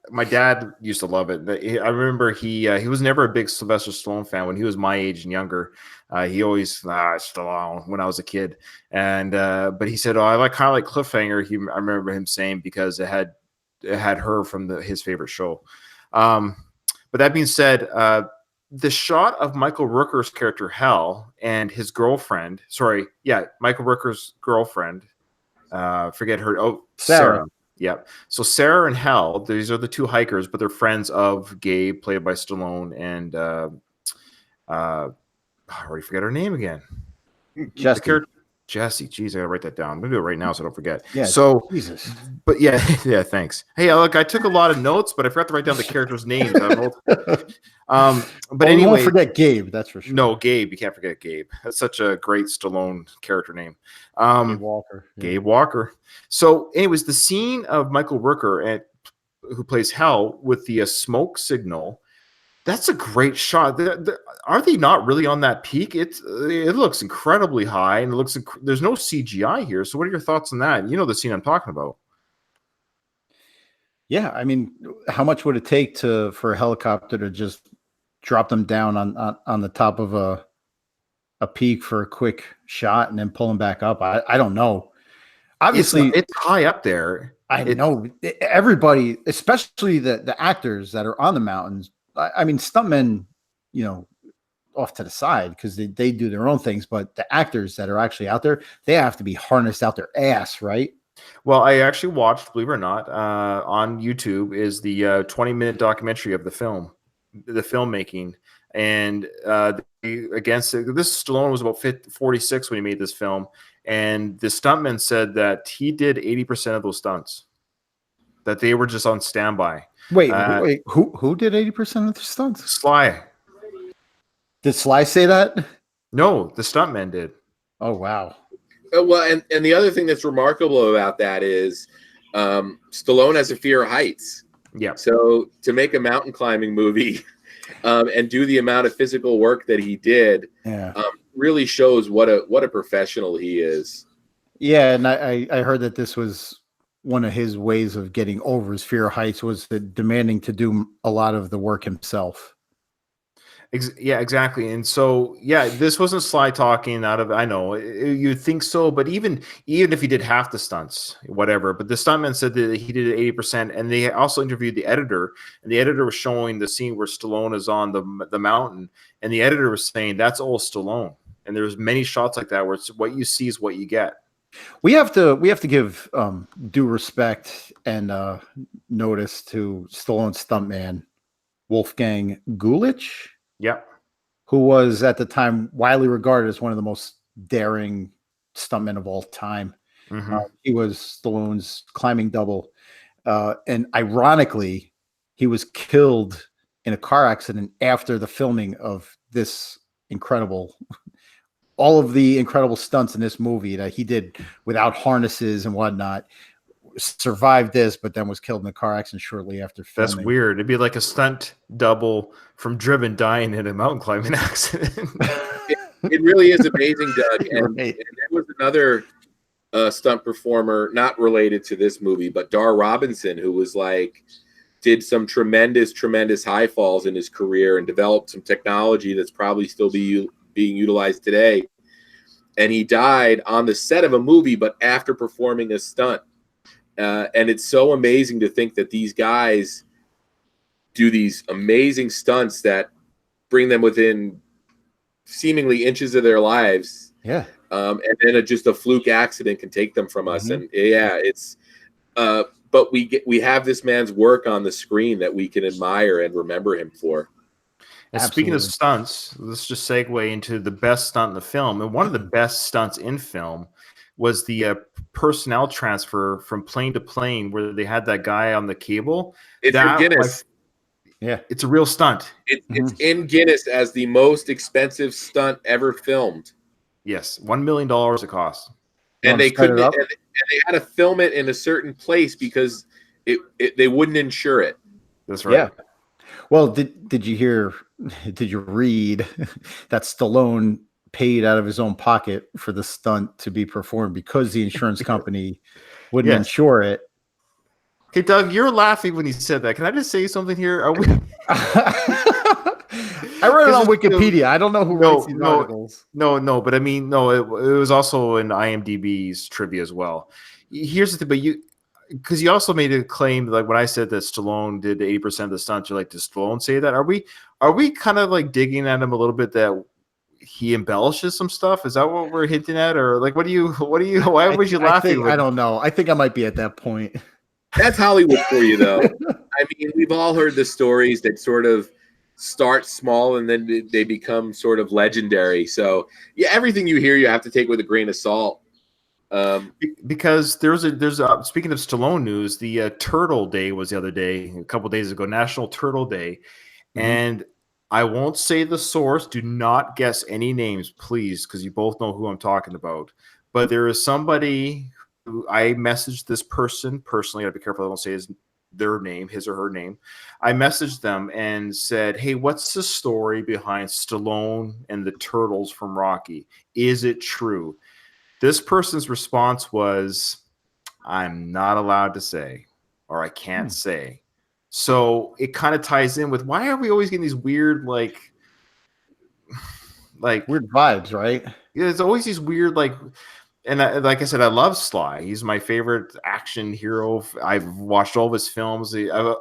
My dad used to love it. I remember he was never a big Sylvester Stallone fan when he was my age and younger. He always Stallone when I was a kid, and but he said, I kind of like Cliffhanger. I remember him saying, because it had her from his favorite show. But that being said, the shot of Michael Rooker's character Hal and his girlfriend. Michael Rooker's girlfriend. Forget her. Oh, Sarah. Yep. So Sarah and Hal, these are the two hikers, but they're friends of Gabe, played by Stallone, and I already forget her name again. Jessie. Jesse, geez, I gotta write that down. I'm gonna do it right now so I don't forget. Yeah. So, Jesus. but yeah, yeah, thanks. Hey, look, I took a lot of notes, but I forgot to write down the characters' names. But We anyway, won't forget Gabe. That's for sure. no, Gabe. You can't forget Gabe. That's such a great Stallone character name. Gabe Walker. Yeah. Gabe Walker. So, anyways, the scene of Michael Rooker, who plays Hell, with the smoke signal. That's a great shot. Are they not really on that peak? It looks incredibly high, and there's no CGI here. So, what are your thoughts on that? You know the scene I'm talking about. Yeah, I mean, how much would it take for a helicopter to just drop them down on the top of a peak for a quick shot and then pull them back up? I don't know. Obviously, it's high up there. I know everybody, especially the actors that are on the mountains. I mean, stuntmen, off to the side because they do their own things, but the actors that are actually out there, they have to be harnessed out their ass, right? Well, I actually watched, believe it or not, on YouTube is the 20-minute documentary of the filmmaking. And against this, Stallone was about 46 when he made this film. And the stuntman said that he did 80% of those stunts, that they were just on standby. Wait, who did 80% of the stunts? Sly. Did Sly say that? No, the stuntman did. Oh, wow. Well, and the other thing that's remarkable about that is Stallone has a fear of heights. Yeah. So to make a mountain climbing movie and do the amount of physical work that he did really shows what a professional he is. Yeah, and I heard that this was one of his ways of getting over his fear of heights was demanding to do a lot of the work himself. Yeah, exactly. And so, yeah, this wasn't Sly talking out of, I know you'd think so, but even if he did half the stunts, whatever, but the stuntman said that he did 80%. And they also interviewed the editor, and the editor was showing the scene where Stallone is on the mountain, and the editor was saying that's all Stallone. And there's many shots like that where it's what you see is what you get. We have to give due respect and notice to Stallone's stuntman, Wolfgang Gulich. Yeah. Who was at the time widely regarded as one of the most daring stuntmen of all time. Mm-hmm. He was Stallone's climbing double. And ironically, he was killed in a car accident after the filming of this all of the incredible stunts in this movie that he did without harnesses and whatnot. Survived this, but then was killed in a car accident shortly after filming. That's weird. It'd be like a stunt double from Driven dying in a mountain climbing accident. It really is amazing, Doug. And, Right. and there was another stunt performer, not related to this movie, but Dar Robinson, who was did some tremendous high falls in his career and developed some technology that's probably still being utilized today. And he died on the set of a movie, but after performing a stunt. And it's so amazing to think that these guys do these amazing stunts that bring them within seemingly inches of their lives. Yeah. And then just a fluke accident can take them from us. Mm-hmm. And it's, but we have this man's work on the screen that we can admire and remember him for. And speaking of stunts, let's just segue into the best stunt in the film. And one of the best stunts in film was the personnel transfer from plane to plane where they had that guy on the cable. It's in Guinness. It's a real stunt. It's in Guinness as the most expensive stunt ever filmed. Yes, $1 million it cost. And they couldn't. And they had to film it in a certain place because they wouldn't insure it. That's right. Yeah. Well, did you read that Stallone paid out of his own pocket for the stunt to be performed because the insurance company wouldn't insure it? Okay, Doug, you're laughing when you said that. Can I just say something here? Are we... I read it on Wikipedia. I don't know who writes these articles. No, but I mean, no, it was also in IMDb's trivia as well. Here's the thing, but because you also made a claim, like when I said that Stallone did 80% of the stunts, you're like, does Stallone say that? Are we kind of like digging at him a little bit that he embellishes some stuff? Is that what we're hinting at? Or like, why was you laughing? I don't know. I think I might be at that point. That's Hollywood for you, though. I mean, we've all heard the stories that sort of start small and then they become sort of legendary. So yeah, everything you hear, you have to take with a grain of salt. Because there's a speaking of Stallone news, the Turtle Day was the other day, a couple days ago, National Turtle Day, and I won't say the source. Do not guess any names, please, because you both know who I'm talking about. But there is somebody who I messaged this person personally. I'd be careful I don't say their name, his or her name. I messaged them and said, "Hey, what's the story behind Stallone and the turtles from Rocky? Is it true?" This person's response was, "I'm not allowed to say, or I can't say." So it kind of ties in with, why are we always getting these weird, like weird vibes, right? there's always these weird, and like I said, I love Sly. He's my favorite action hero. I've watched all of his films.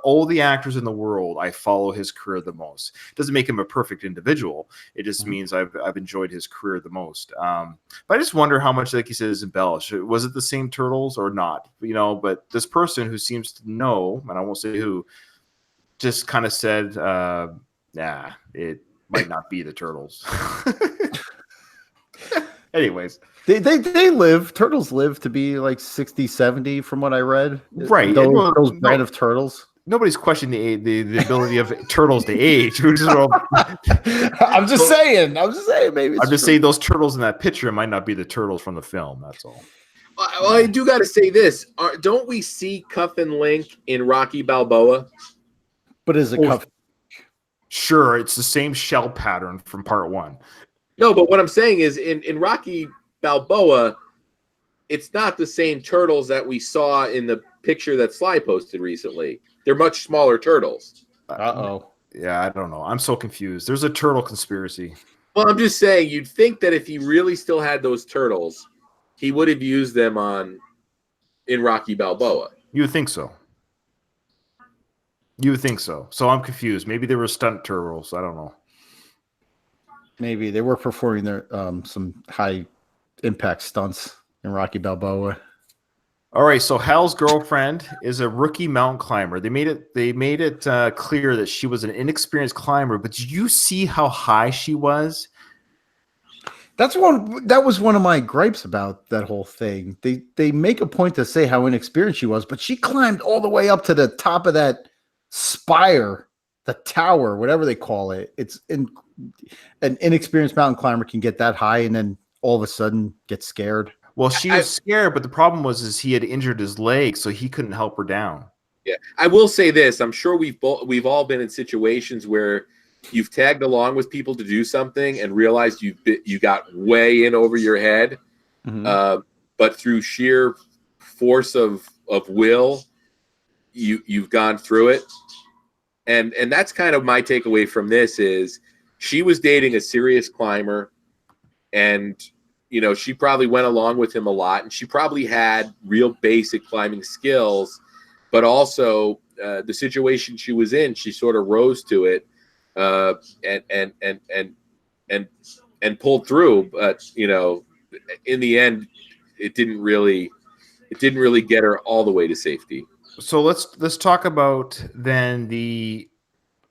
All the actors in the world, I follow his career the most. Doesn't make him a perfect individual. It just means I've enjoyed his career the most. But I just wonder how much, like you said, is embellished. Was it the same turtles or not? But this person who seems to know, and I won't say who, just kind of said, "Nah, it might not be the turtles." Anyways. Turtles live to be like 60, 70 from what I read. Right. Those brand of turtles. Nobody's questioning the ability of turtles to age. I'm just saying, maybe I'm just saying those turtles in that picture might not be the turtles from the film. That's all. Well, I do got to say this. Don't we see Cuff and Link in Rocky Balboa? But is it Cuff? Sure, it's the same shell pattern from part one. No, but what I'm saying is in Rocky Balboa, it's not the same turtles that we saw in the picture that Sly posted recently. They're much smaller turtles. Yeah, I don't know. I'm so confused. There's a turtle conspiracy. Well, I'm just saying, you'd think that if he really still had those turtles, he would have used them in Rocky Balboa. You would think so. So I'm confused. Maybe they were stunt turtles. I don't know. Maybe they were performing their some high impact stunts in Rocky Balboa. All right, so Hal's girlfriend is a rookie mountain climber. They made it clear that she was an inexperienced climber, but did you see how high she was? That was one of my gripes about that whole thing. They make a point to say how inexperienced she was, but she climbed all the way up to the top of that spire, the tower, whatever they call it. An inexperienced mountain climber can get that high and then all of a sudden get scared. Well, she was scared, but the problem was he had injured his leg, so he couldn't help her down. Yeah, I will say this. I'm sure we've all been in situations where you've tagged along with people to do something and realized you got way in over your head, but through sheer force of will, you've gone through it. And that's kind of my takeaway from this is she was dating a serious climber, and she probably went along with him a lot, and she probably had real basic climbing skills, but also the situation she was in, she sort of rose to it and pulled through. But in the end, it didn't really get her all the way to safety. So let's talk about then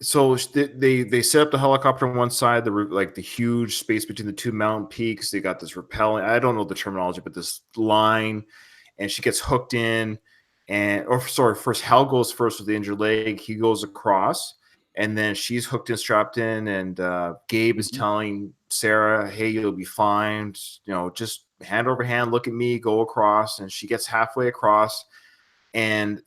So they set up the helicopter on one side, the huge space between the two mountain peaks. They got this rappelling. I don't know the terminology, but this line, and she gets hooked in. First Hal goes first with the injured leg. He goes across, and then she's hooked and strapped in. And Gabe is telling Sarah, "Hey, you'll be fine. Just hand over hand, look at me, go across." And she gets halfway across, and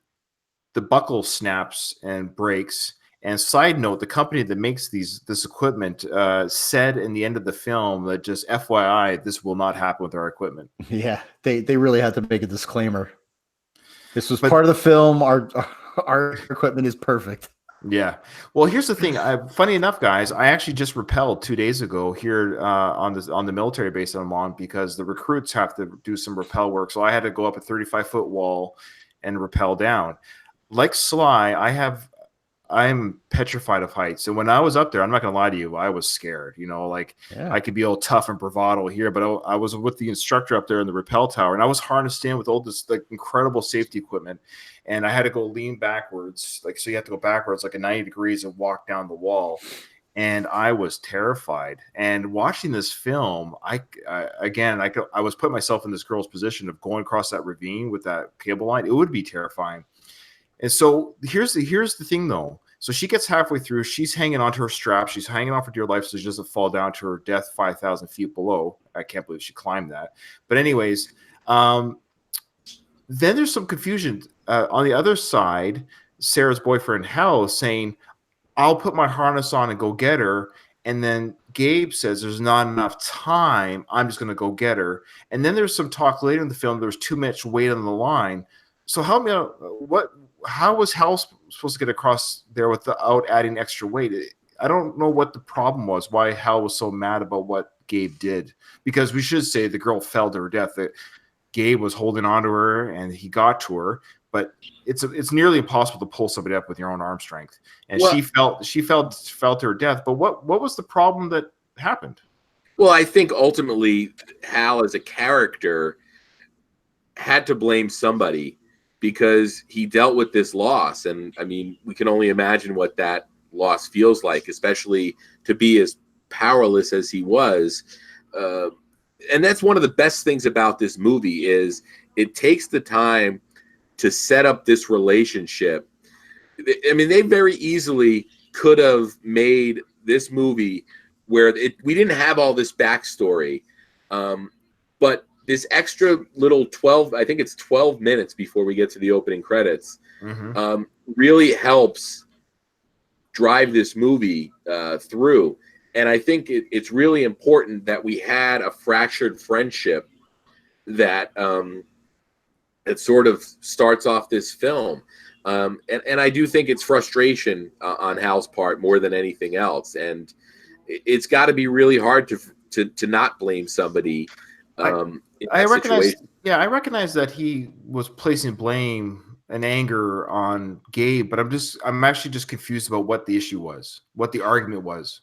the buckle snaps and breaks. And side note, the company that makes this equipment said in the end of the film that just FYI, this will not happen with our equipment. Yeah, they really had to make a disclaimer. This was part of the film. Our equipment is perfect. Yeah. Well, here's the thing. Funny enough, guys, I actually just rappelled 2 days ago here on the military base that I'm on, because the recruits have to do some rappel work. So I had to go up a 35-foot wall and rappel down. Like Sly, I'm petrified of heights. And when I was up there, I'm not going to lie to you, I was scared. I could be all tough and bravado here, but I was with the instructor up there in the rappel tower, and I was harnessed in with all this incredible safety equipment. And I had to go lean backwards. So you have to go backwards like a 90 degrees and walk down the wall. and I was terrified. And watching this film, I was putting myself in this girl's position of going across that ravine with that cable line. It would be terrifying. And so here's the thing, though. So she gets halfway through. She's hanging onto her strap. She's hanging on for dear life so she doesn't fall down to her death 5,000 feet below. I can't believe she climbed that. But anyways, then there's some confusion. On the other side, Sarah's boyfriend, Hal, is saying, I'll put my harness on and go get her. And then Gabe says there's not enough time. I'm just going to go get her. And then there's some talk later in the film. There was too much weight on the line. So help me out. How was Hal supposed to get across there without adding extra weight? I don't know what the problem was, why Hal was so mad about what Gabe did. Because we should say the girl fell to her death. That Gabe was holding on to her and he got to her. But it's nearly impossible to pull somebody up with your own arm strength. And she fell to her death. But what was the problem that happened? Well, I think ultimately Hal as a character had to blame somebody, because he dealt with this loss. And I mean, we can only imagine what that loss feels like, especially to be as powerless as he was. And that's one of the best things about this movie is it takes the time to set up this relationship. I mean, they very easily could have made this movie where we didn't have all this backstory. But this extra little 12 minutes before we get to the opening credits, really helps drive this movie through. And I think it's really important that we had a fractured friendship that it sort of starts off this film. And I do think it's frustration on Hal's part more than anything else. And it's got to be really hard to not blame somebody. I recognize that he was placing blame and anger on Gabe, but I'm actually just confused about what the issue was, what the argument was.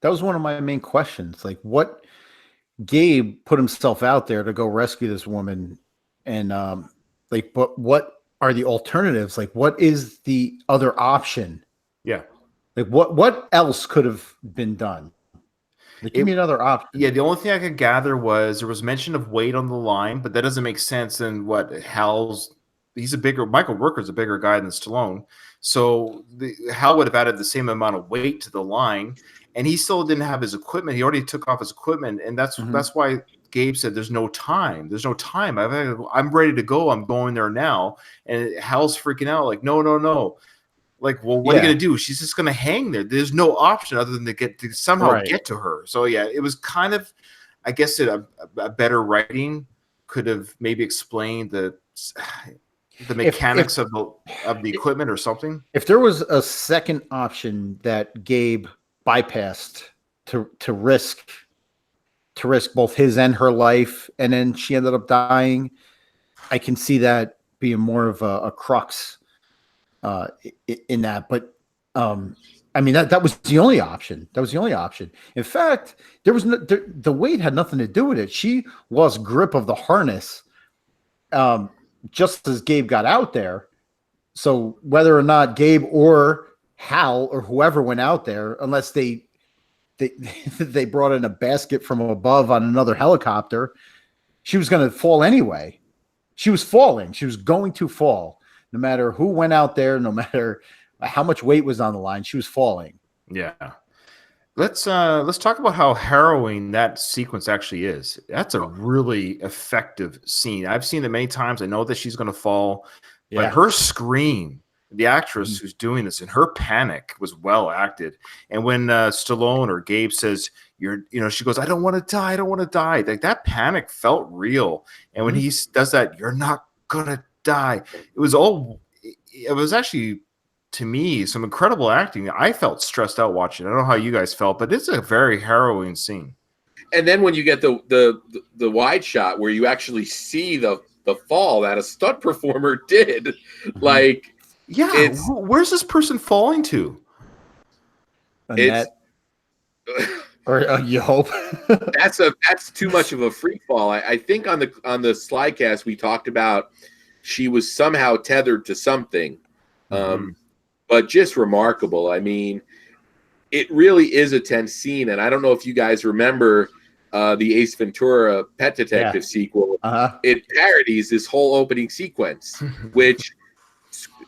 That was one of my main questions. Like, what Gabe put himself out there to go rescue this woman, and but what are the alternatives? Like, what is the other option? Yeah. Like, what else could have been done? Like, give me another option. Yeah, the only thing I could gather was there was mention of weight on the line, but that doesn't make sense. And what Michael Rooker's a bigger guy than Stallone. So Hal would have added the same amount of weight to the line, and he still didn't have his equipment. He already took off his equipment, and that's why Gabe said, "There's no time. There's no time. I'm ready to go. I'm going there now." And Hal's freaking out, like, "No." Like, well, what are you gonna do? She's just gonna hang there. There's no option other than to somehow get to her. So yeah, it was kind of, I guess, a better writing could have maybe explained the mechanics of the equipment or something. If there was a second option that Gabe bypassed to risk both his and her life, and then she ended up dying, I can see that being more of a crux in that. But I mean, that was the only option. In fact, there was the weight had nothing to do with it. She lost grip of the harness just as Gabe got out there. So whether or not Gabe or Hal or whoever went out there, unless they brought in a basket from above on another helicopter, she was going to fall anyway. She was falling. She was going to fall. No matter who went out there, no matter how much weight was on the line, she was falling. Yeah. Let's talk about how harrowing that sequence actually is. That's a really effective scene. I've seen it many times. I know that she's going to fall, but her scream, the actress who's doing this, and her panic was well acted. And when Stallone or Gabe says, she goes, I don't want to die. Like, that panic felt real. And when he does that, you're not going to die. It was actually, to me, some incredible acting. I felt stressed out watching. I don't know how you guys felt, but it's a very harrowing scene. And then when you get the wide shot where you actually see the fall that a stunt performer did, like, where's this person falling to? Or you hope that's too much of a freak fall. I think on the SlyCast we talked about she was somehow tethered to something, but just remarkable. I mean, it really is a tense scene. And I don't know if you guys remember the Ace Ventura Pet Detective sequel. It parodies this whole opening sequence, which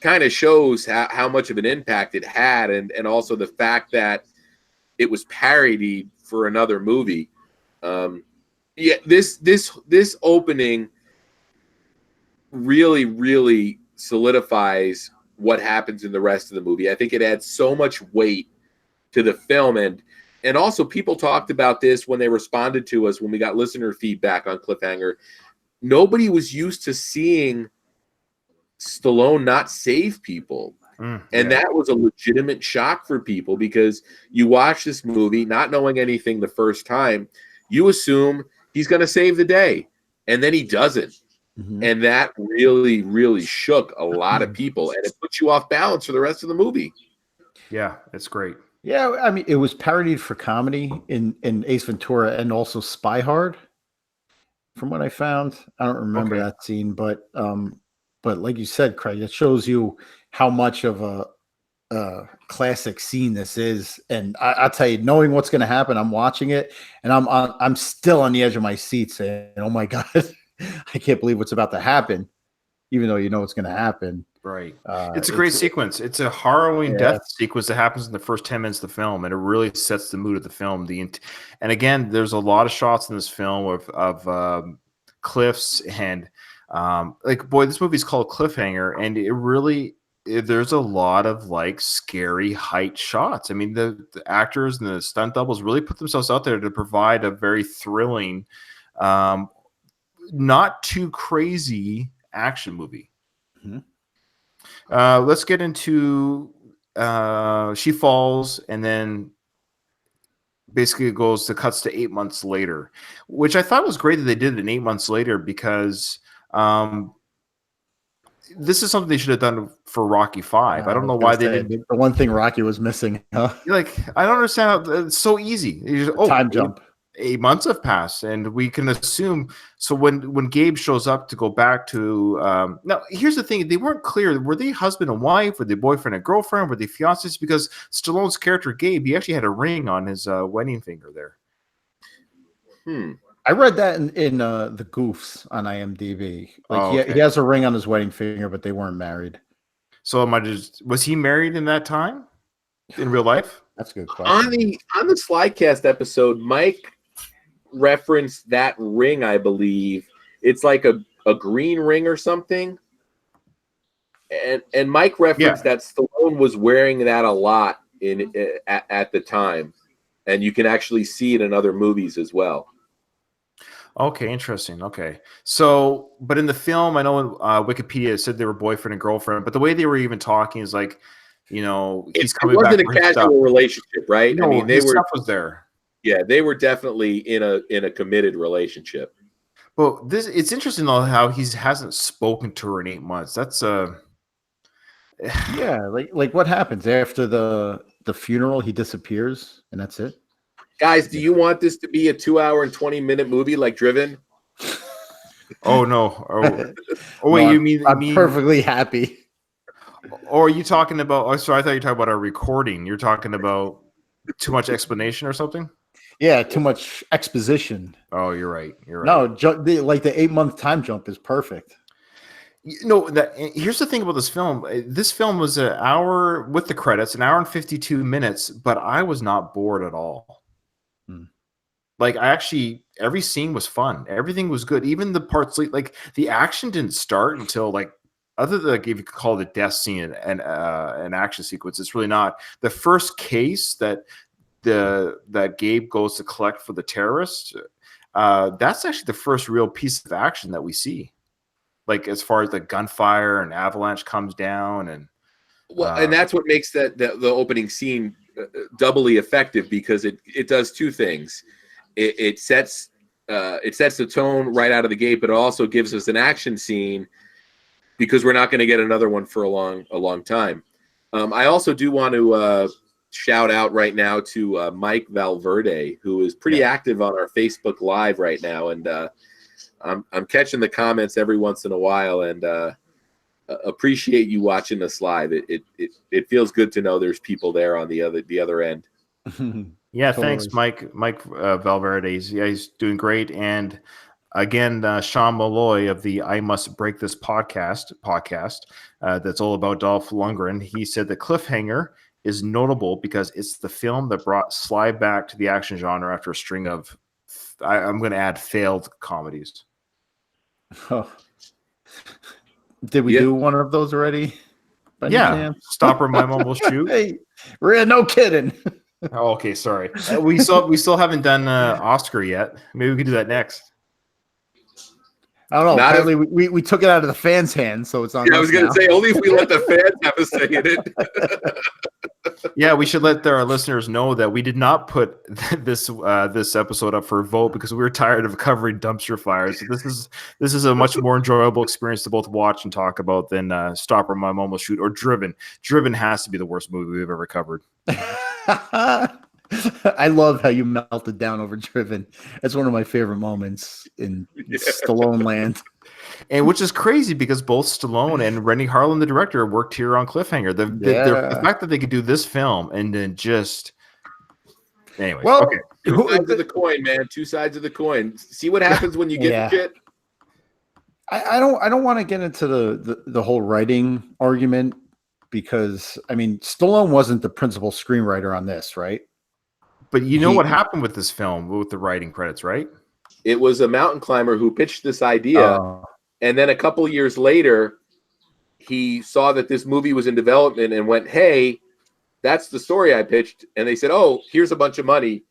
kind of shows how much of an impact it had, and also the fact that it was parodied for another movie. This opening really solidifies what happens in the rest of the movie. I think it adds so much weight to the film, and also people talked about this when they responded to us when we got listener feedback on Cliffhanger. Nobody was used to seeing Stallone not save people. And that was a legitimate shock for people, because you watch this movie not knowing anything the first time. You assume he's going to save the day, and then he doesn't. And that really shook a lot of people, and it puts you off balance for the rest of the movie. Yeah, it's great. Yeah, I mean, it was parodied for comedy in Ace Ventura and also Spy Hard, from what I found. I don't remember that scene, but like you said, Craig, it shows you how much of a classic scene this is. And I'll tell you, knowing what's going to happen, I'm watching it, and I'm still on the edge of my seat saying, "Oh my God, I can't believe what's about to happen," even though you know what's going to happen. Right. It's a great sequence. It's a harrowing death sequence that happens in the first 10 minutes of the film, and it really sets the mood of the film. And again, there's a lot of shots in this film of cliffs and this movie's called Cliffhanger, and there's a lot of like scary height shots. I mean, the actors and the stunt doubles really put themselves out there to provide a very thrilling, not too crazy action movie. Let's get into she falls, and then basically it cuts to 8 months later, which I thought was great that they did it in 8 months later, because this is something they should have done for Rocky 5. I don't know why they didn't. The one thing Rocky was missing, huh? Like, I don't understand how it's so easy. Time jump. 8 months have passed, and we can assume. So when Gabe shows up to go back to now, here's the thing: they weren't clear. Were they husband and wife? Were they boyfriend and girlfriend? Were they fiancés? Because Stallone's character Gabe, he actually had a ring on his wedding finger there. I read that in the Goofs on IMDb. Like he has a ring on his wedding finger, but they weren't married. So was he married in that time in real life? That's a good question. On the SlyCast episode, Mike referenced that ring, I believe. It's like a green ring or something. And Mike referenced that Stallone was wearing that a lot at the time. And you can actually see it in other movies as well. Okay, interesting. Okay. So, but in the film, I know in Wikipedia said they were boyfriend and girlfriend, but the way they were even talking is like, he's coming back. It wasn't a casual relationship, right? No, I mean, stuff was there. Yeah, they were definitely in a committed relationship. Well, it's interesting though how he hasn't spoken to her in 8 months. That's yeah, like what happens after the funeral? He disappears, and that's it. Guys, do you want this to be a 2-hour and 20-minute movie like Driven? Oh no! Oh wait, no, I'm perfectly happy. Or are you talking about? Oh, sorry, I thought you were talking about our recording. You're talking about too much explanation or something. Yeah, too much exposition. Oh, you're right. No, like the 8 month time jump is perfect. Here's the thing about this film. This film was an hour with the credits, 1 hour and 52 minutes, but I was not bored at all. Like, every scene was fun. Everything was good. Even the parts, like the action didn't start until other than if you could call it a death scene and an action sequence, it's really not. The first case that Gabe goes to collect for the terrorists, that's actually the first real piece of action that we see. Like, as far as the gunfire and avalanche comes down, and that's what makes the opening scene doubly effective, because it does two things. It sets the tone right out of the gate, but it also gives us an action scene, because we're not going to get another one for a long time. I also do want to shout out right now to Mike Valverde, who is pretty active on our Facebook Live right now, and I'm catching the comments every once in a while, and appreciate you watching us live. It feels good to know there's people there on the other end. Yeah, Totally. thanks, Mike Valverde. He's doing great. And again, Sean Malloy of the I Must Break This podcast that's all about Dolph Lundgren. He said that Cliffhanger is notable because it's the film that brought Sly back to the action genre after a string of, I'm going to add, failed comedies. Oh. Did we do one of those already? Yeah, Stopper, My Mom Will Shoot. Hey, no kidding. Oh, okay, sorry. We still haven't done Oscar yet. Maybe we could do that next. I don't know. Apparently, we took it out of the fans' hands, so it's on. Yeah, I was going to say only if we let the fans have a say in it. Yeah, we should let our listeners know that we did not put this episode up for a vote because we were tired of covering dumpster fires. So this is a much more enjoyable experience to both watch and talk about than Stopper, My Mom Will Shoot, or Driven. Driven has to be the worst movie we've ever covered. I love how you melted down over Driven. That's one of my favorite moments in Stallone land. And which is crazy because both Stallone and Renny Harlin, the director, worked here on Cliffhanger. The fact that they could do this film and then just, anyways. Well, okay. Two sides of the coin, man. Two sides of the coin. See what happens when you get the shit. I don't want to get into the whole writing argument because I mean Stallone wasn't the principal screenwriter on this, right? But you know what happened with this film with the writing credits, right? It was a mountain climber who pitched this idea, and then a couple years later, he saw that this movie was in development and went, "Hey, that's the story I pitched." And they said, "Oh, here's a bunch of money."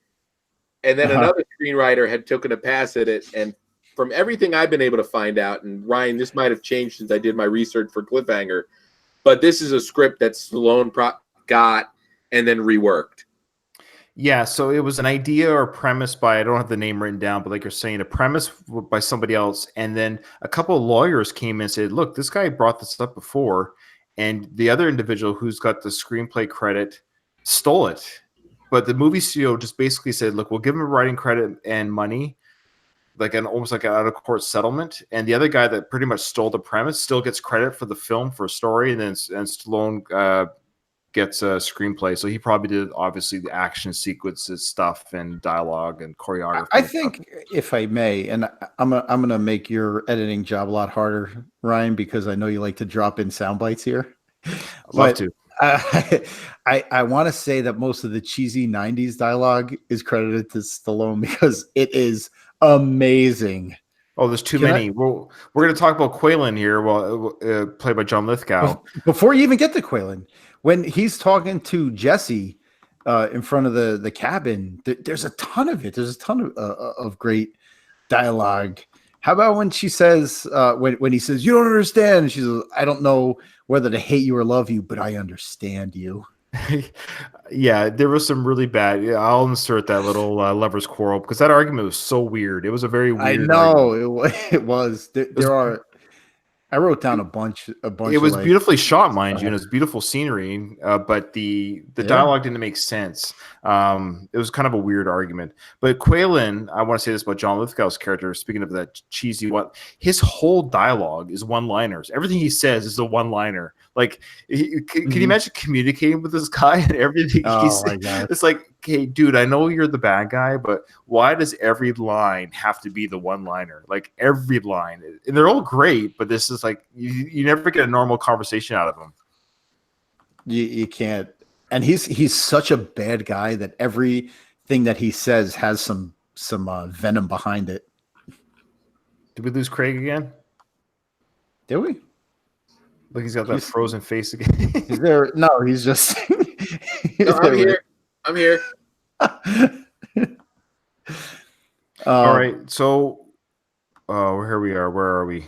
And then another screenwriter had taken a pass at it. And from everything I've been able to find out, and Ryan, this might have changed since I did my research for Cliffhanger, but this is a script that Stallone got and then reworked. Yeah, so it was an idea or premise by, I don't have the name written down, but like you're saying, a premise by somebody else. And then a couple of lawyers came in and said, look, this guy brought this up before. And the other individual who's got the screenplay credit stole it. But the movie studio just basically said, look, we'll give him a writing credit and money, like almost like an out-of-court settlement. And the other guy that pretty much stole the premise still gets credit for the film, for a story. And Stallone gets a screenplay, so he probably did obviously the action sequences stuff and dialogue and choreography. I think, if I may, and I'm gonna make your editing job a lot harder, Ryan, because I know you like to drop in sound bites here. Love to. I want to say that most of the cheesy '90s dialogue is credited to Stallone because it is amazing. Oh, there's too many. We're going to talk about Quaylen here, played by John Lithgow. Before you even get to Quaylen, when he's talking to Jesse in front of the cabin, there's a ton of it. There's a ton of great dialogue. How about when she says, when he says, "You don't understand," and she says, "I don't know whether to hate you or love you, but I understand you." Yeah, there was some really bad. Yeah, I'll insert that little lovers quarrel because that argument was so weird. It was a very weird. I know it was. I wrote down a bunch. It was beautifully shot, mind you, and it was beautiful scenery. But the dialogue didn't make sense. It was kind of a weird argument. But Quaylen, I want to say this about John Lithgow's character. Speaking of that cheesy his whole dialogue is one-liners. Everything he says is a one-liner. Like, can you imagine communicating with this guy and everything he says? It's like, okay, dude, I know you're the bad guy, but why does every line have to be the one-liner? Like, every line. And they're all great, but this is like, you never get a normal conversation out of him. You can't. And he's such a bad guy that everything that he says has some venom behind it. Did we lose Craig again? Did we? Look, he's got that frozen face again. Is there? No, he's just. I'm here. I'm here. All right. So, here we are. Where are we?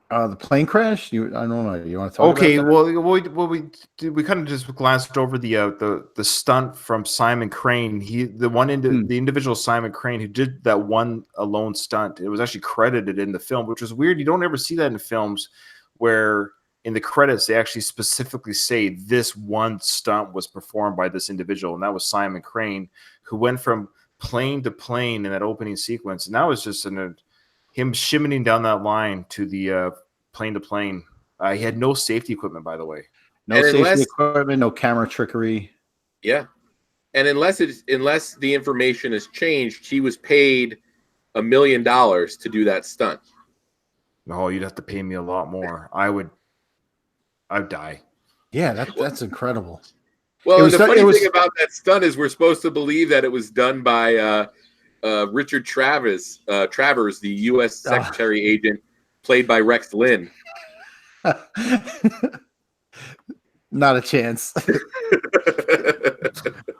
The plane crash. I don't know. You want to talk? Okay. About that? We kind of just glanced over the stunt from Simon Crane. The individual Simon Crane who did that one alone stunt. It was actually credited in the film, which was weird. You don't ever see that in films where in the credits they actually specifically say this one stunt was performed by this individual, and that was Simon Crane, who went from plane to plane in that opening sequence, and that was just him shimmening down that line to the plane to plane. He had no safety equipment, by the way. No safety equipment, no camera trickery. Yeah. And unless the information has changed, he was paid $1 million to do that stunt. No, you'd have to pay me a lot more. I'd die. Yeah, that's incredible. Well, and the funny thing about that stunt is we're supposed to believe that it was done by Richard Travers, the U.S. Secretary agent, played by Rex Lynn. Not a chance.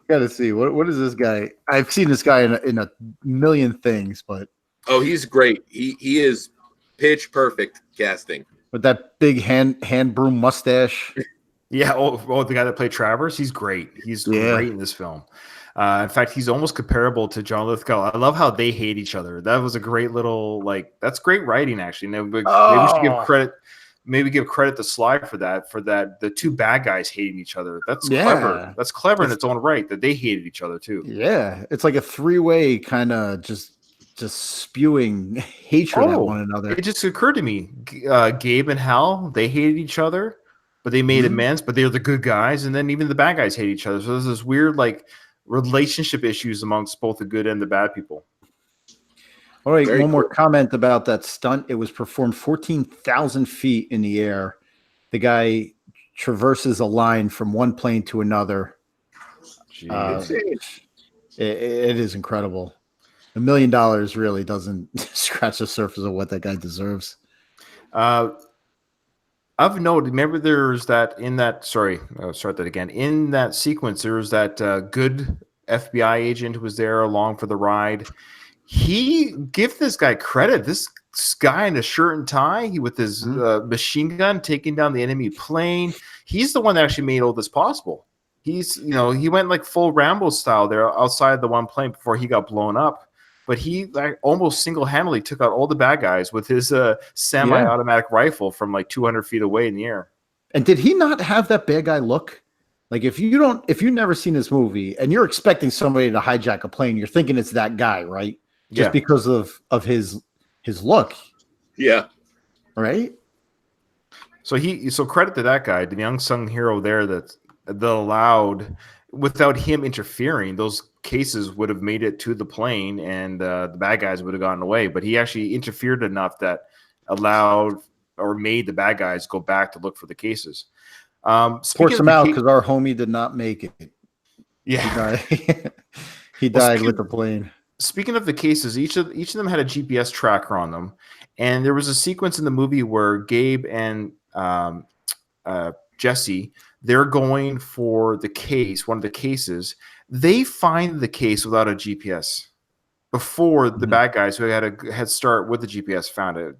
Gotta see what is this guy? I've seen this guy in a million things, but he's great. He is pitch perfect casting with that big hand broom mustache. Yeah. Oh, the guy that played Travers, he's great. He's great in this film. In fact, he's almost comparable to John Lithgow. I love how they hate each other. That was a great little that's great writing actually. Maybe we should give credit. Maybe give credit to Sly for that. The two bad guys hating each other. That's clever. That's clever in its own right that they hated each other too. Yeah, it's like a three-way kind of just spewing hatred at one another. It just occurred to me, Gabe and Hal, they hated each other, but they made amends. But they're the good guys, and then even the bad guys hate each other. So there's this weird relationship issues amongst both the good and the bad people. All right, one more comment about that stunt. It was performed 14,000 feet in the air. The guy traverses a line from one plane to another. It is incredible. $1 million really doesn't scratch the surface of what that guy deserves. I've noted, remember there's that in that, sorry, I'll start that again. In that sequence, there's that good FBI agent who was there along for the ride. Give this guy credit. This guy in a shirt and tie, with his machine gun taking down the enemy plane. He's the one that actually made all this possible. He went full Rambo style there outside the one plane before he got blown up. But he almost single-handedly took out all the bad guys with his semi-automatic rifle from 200 feet away in the air. And did he not have that bad guy look? If you've never seen this movie and you're expecting somebody to hijack a plane, you're thinking it's that guy, right? Just because of his look. Yeah. Right? So credit to that guy, the young sung hero there that allowed, without him interfering, those cases would have made it to the plane and the bad guys would have gotten away. But he actually interfered enough that allowed or made the bad guys go back to look for the cases. Forced him out because our homie did not make it. Yeah. He died with the plane. Speaking of the cases, each of them had a GPS tracker on them, and there was a sequence in the movie where Gabe and Jesse, they're going for the case, one of the cases. They find the case without a GPS before the bad guys who had a head start with the GPS found it.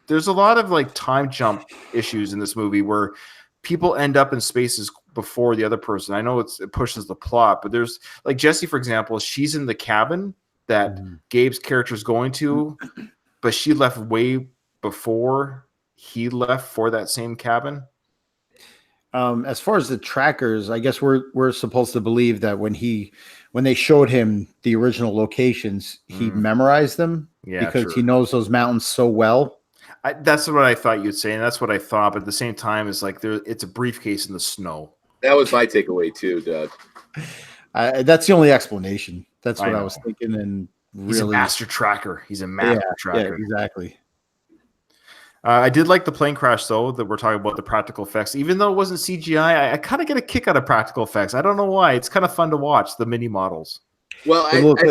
There's a lot of time jump issues in this movie where people end up in spaces before the other person. I know it pushes the plot, but there's Jessie, for example, she's in the cabin that Gabe's character is going to, but she left way before he left for that same cabin. As far as the trackers, I guess we're supposed to believe that when they showed him the original locations, he memorized them because he knows those mountains so well. That's what I thought you'd say, and that's what I thought. But at the same time, it's it's a briefcase in the snow. That was my takeaway too, Doug. That's the only explanation. That's what I was thinking. And really, he's a master tracker. He's a master tracker. Yeah, exactly. I did like the plane crash, though, that we're talking about the practical effects. Even though it wasn't CGI, I kind of get a kick out of practical effects. I don't know why. It's kind of fun to watch, the mini models. Well, it's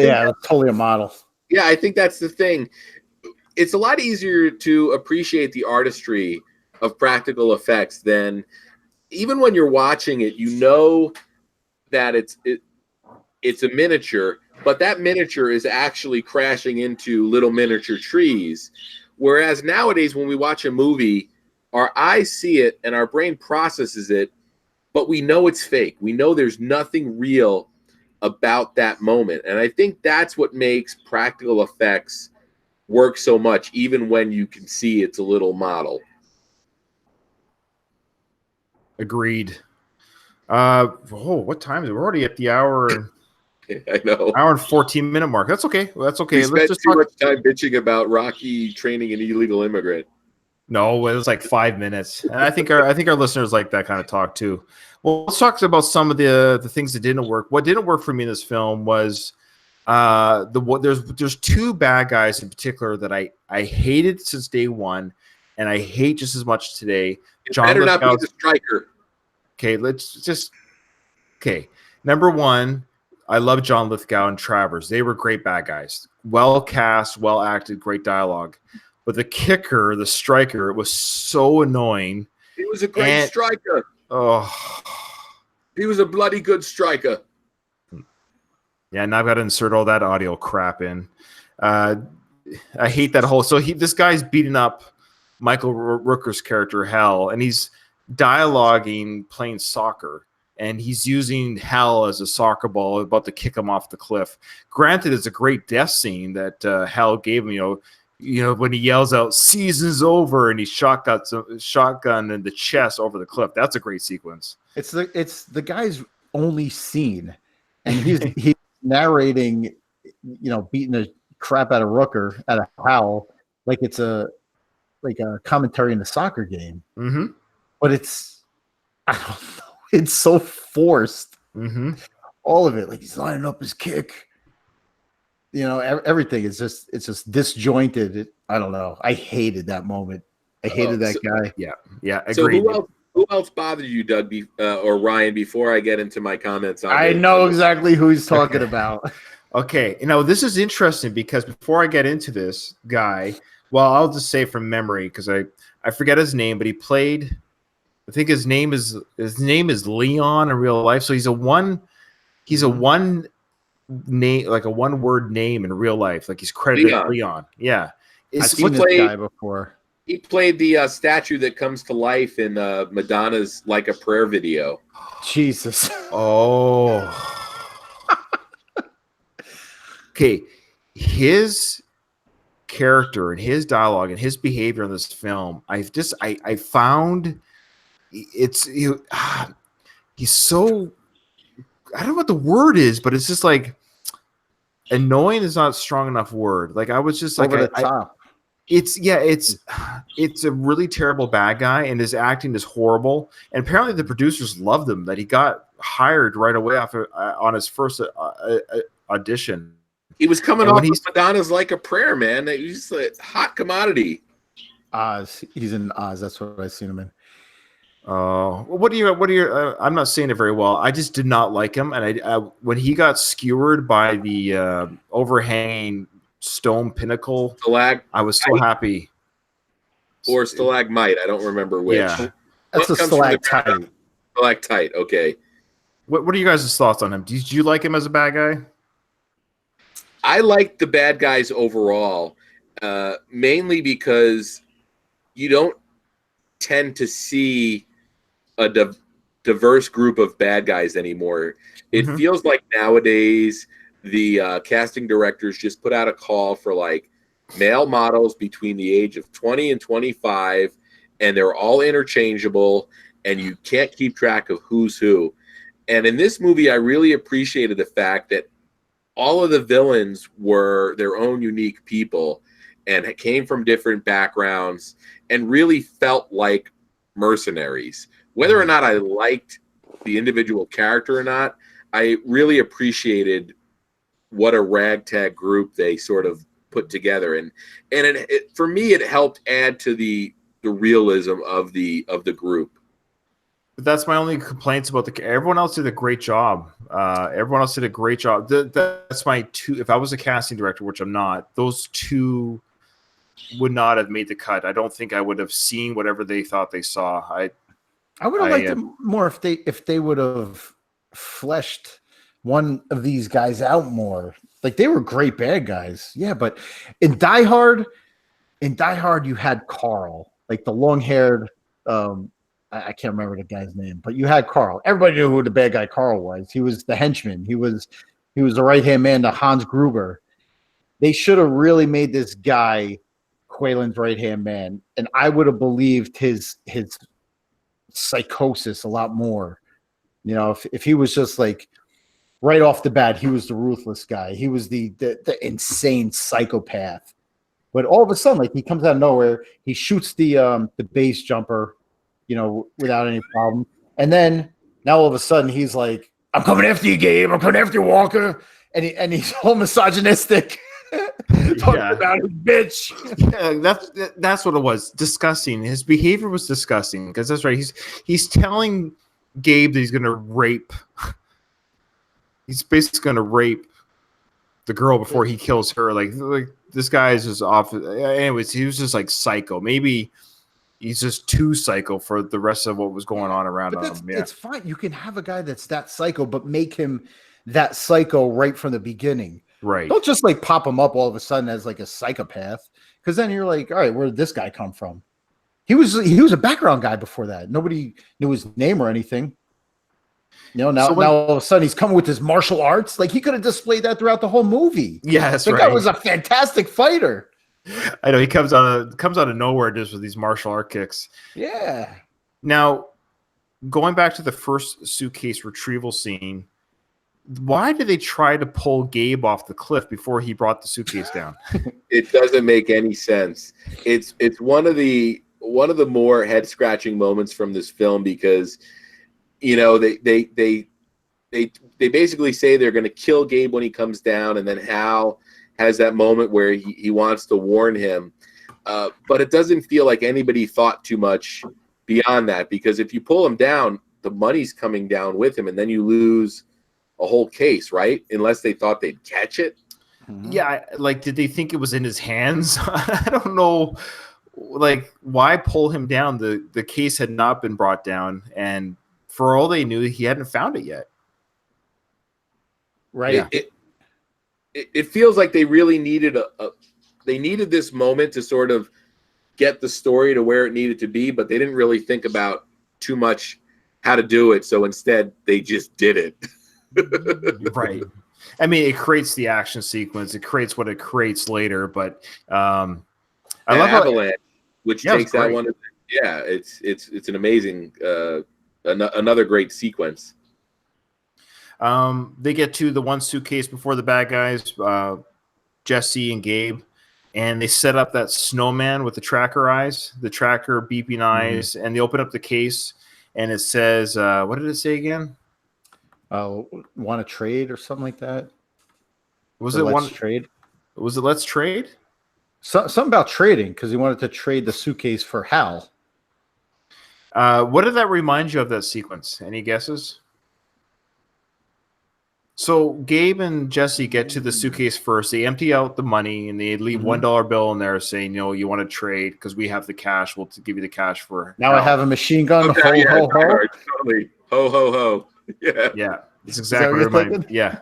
totally a model. Yeah, I think that's the thing. It's a lot easier to appreciate the artistry of practical effects than even when you're watching it, you know that it's a miniature, but that miniature is actually crashing into little miniature trees. Whereas nowadays, when we watch a movie, our eyes see it and our brain processes it, but we know it's fake. We know there's nothing real about that moment. And I think that's what makes practical effects work so much, even when you can see it's a little model. Agreed. What time is it? We're already at the hour. I know. Hour and 14-minute mark. That's okay. That's okay. Let's just too much time bitching about Rocky training an illegal immigrant. No, it was like 5 minutes, and I think our listeners like that kind of talk too. Well, let's talk about some of the things that didn't work. What didn't work for me in this film was there's two bad guys in particular that I hated since day one, and I hate just as much today. It better not be the striker. Okay, number one, I love John Lithgow and Travers. They were great bad guys, well cast, well acted, great dialogue. But the kicker, the striker, it was so annoying. He was a great striker. Oh, he was a bloody good striker. Yeah, now I've got to insert all that audio crap in. I hate that whole. So this guy's beating up Michael Rooker's character Hal, and he's dialoguing playing soccer, and he's using Hal as a soccer ball, about to kick him off the cliff. Granted, it's a great death scene that Hal gave him. You know, when he yells out "Season's over" and he shotgun in the chest over the cliff. That's a great sequence. It's the guy's only scene, and he's narrating, beating the crap out of Rooker, out of Hal, like it's a commentary in a soccer game. Mm-hmm. But I don't know, it's so forced. Mm-hmm. All of it, like he's lining up his kick. Everything is just disjointed. I don't know. I hated that moment. I hated that guy. Yeah. Agreed. So who else bothered you, Doug, or Ryan? Before I get into my comments on, I know exactly who he's talking about. Okay, this is interesting because before I get into this guy, well, I'll just say from memory because I forget his name, but he played. I think his name is Leon in real life. So he's a one name, like a one word name in real life. Like he's credited Leon. Yeah, I've seen this guy before. He played the statue that comes to life in Madonna's "Like a Prayer" video. Jesus. Oh. Okay, his character and his dialogue and his behavior in this film, I found he's so, I don't know what the word is, but it's just like annoying is not a strong enough word. Like I was just like over the top. It's a really terrible bad guy, and his acting is horrible. And apparently, the producers loved him. That he got hired right away on his first audition. He was coming off of Madonna's "Like a Prayer," man. He's a hot commodity. Oz, he's in Oz. That's what I've seen him in. What do you? I'm not saying it very well. I just did not like him, and when he got skewered by the overhanging stone pinnacle, I was so happy. Or stalagmite, I don't remember which. Yeah, that's a stalactite. Stalactite, okay. What are you guys' thoughts on him? Did you like him as a bad guy? I liked the bad guys overall, mainly because you don't tend to see a diverse group of bad guys anymore. It feels like nowadays the casting directors just put out a call for like male models between the age of 20 and 25, and they're all interchangeable, and you can't keep track of who's who. And in this movie, I really appreciated the fact that all of the villains were their own unique people and came from different backgrounds and really felt like mercenaries. Whether or not I liked the individual character or not, I really appreciated what a ragtag group they sort of put together. And for me, it helped add to the realism of the group. But that's my only complaints about everyone else did a great job. That's my two. If I was a casting director, which I'm not, those two would not have made the cut. I don't think I would have seen whatever they thought they saw. I would have liked it more if they would have fleshed one of these guys out more. Like they were great bad guys, yeah. But in Die Hard, you had Carl, like the long-haired. I can't remember the guy's name, but you had Carl. Everybody knew who the bad guy Carl was. He was the henchman. He was the right-hand man to Hans Gruber. They should have really made this guy Quaylen's right-hand man, and I would have believed his psychosis a lot more. If he was just like right off the bat, he was the ruthless guy. He was the insane psychopath. But all of a sudden, like he comes out of nowhere, he shoots the base jumper, without any problem. And then now all of a sudden he's like, "I'm coming after you, Gabe. I'm coming after you, Walker." And he's all misogynistic, talking about his bitch. Yeah, that's what it was. Disgusting. His behavior was disgusting because that's right. He's telling Gabe that he's going to rape. He's basically going to rape the girl before he kills her. Like this guy is just off. Anyways, he was just like psycho. Maybe he's just too psycho for the rest of what was going on around him. Yeah. It's fine. You can have a guy that's that psycho, but make him that psycho right from the beginning. Right. Don't just like pop him up all of a sudden as like a psychopath, because then you're like, all right, where did this guy come from? He was a background guy before that. Nobody knew his name or anything. Now all of a sudden he's coming with his martial arts. Like he could have displayed that throughout the whole movie. Yeah, that's the right. guy was a fantastic fighter. I know he comes out of nowhere just with these martial art kicks. Yeah. Now, going back to the first suitcase retrieval scene, why did they try to pull Gabe off the cliff before he brought the suitcase down? It doesn't make any sense. It's one of the more head scratching moments from this film because, they basically say they're going to kill Gabe when he comes down, and then Hal has that moment where he wants to warn him, but it doesn't feel like anybody thought too much beyond that, because if you pull him down, the money's coming down with him, and then you lose a whole case, right? Unless they thought they'd catch it. Yeah, like, did they think it was in his hands? I don't know. Like, why pull him down? The case had not been brought down, and for all they knew, he hadn't found it yet. Right. Yeah. It feels like they really needed they needed this moment to sort of get the story to where it needed to be, but they didn't really think about too much how to do it. So instead, they just did it. Right. I mean, it creates the action sequence. It creates what it creates later. But I love Avalanche, which takes that one. Yeah, it's an amazing another great sequence. They get to the one suitcase before the bad guys, Jesse and Gabe, and they set up that snowman with the tracker eyes, the tracker beeping eyes, and they open up the case, and it says, what did it say again? Want to trade or something like that? Was or it let's trade? Was it let's trade? Something about trading, because he wanted to trade the suitcase for Hal. What did that remind you of, that sequence? Any guesses? So Gabe and Jesse get to the suitcase first. They empty out the money and they leave $1 bill in there saying, you want to trade because we have the cash. We'll give you the cash for now. I have a machine gun. Okay, ho, ho. Totally. Ho, ho, ho. Yeah. Yeah. That's exactly what reminded. Yeah.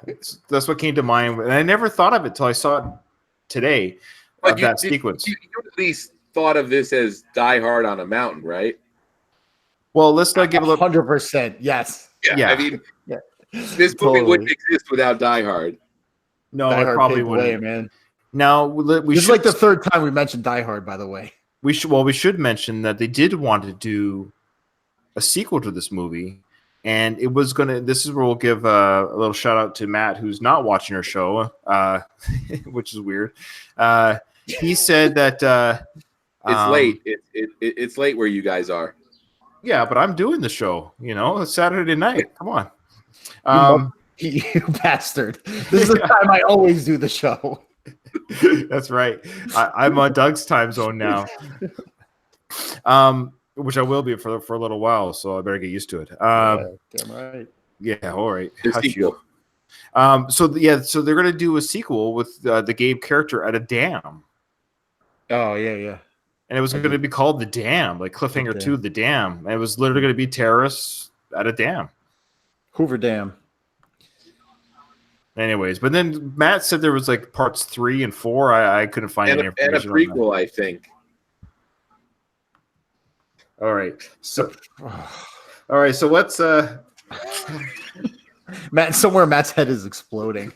That's what came to mind. And I never thought of it till I saw it today. But that sequence. You at least thought of this as Die Hard on a Mountain, right? Well, let's not give a little 100%. Yes. Yeah. I mean, this movie wouldn't exist without Die Hard. No, Die it Hard probably wouldn't. Way, man. Now, this is like the third time we mentioned Die Hard, by the way. We should mention that they did want to do a sequel to this movie, and it was going to. This is where we'll give a little shout out to Matt, who's not watching our show, which is weird. He said that it's late. It's late where you guys are. Yeah, but I'm doing the show. It's Saturday night. Come on. You bastard. This is the time I always do the show. That's right. I'm on Doug's time zone now. Which I will be for a little while, so I better get used to it. Damn right. Yeah, all right. So they're gonna do a sequel with the Gabe character at a dam. Oh yeah. And it was going to be called The Dam, like Cliffhanger 2, The Dam. And it was literally going to be terrorists at a dam. Hoover Dam. Anyways, but then Matt said there was like parts 3 and 4. I couldn't find any information. And a prequel, I think. All right. So let's Matt, somewhere Matt's head is exploding.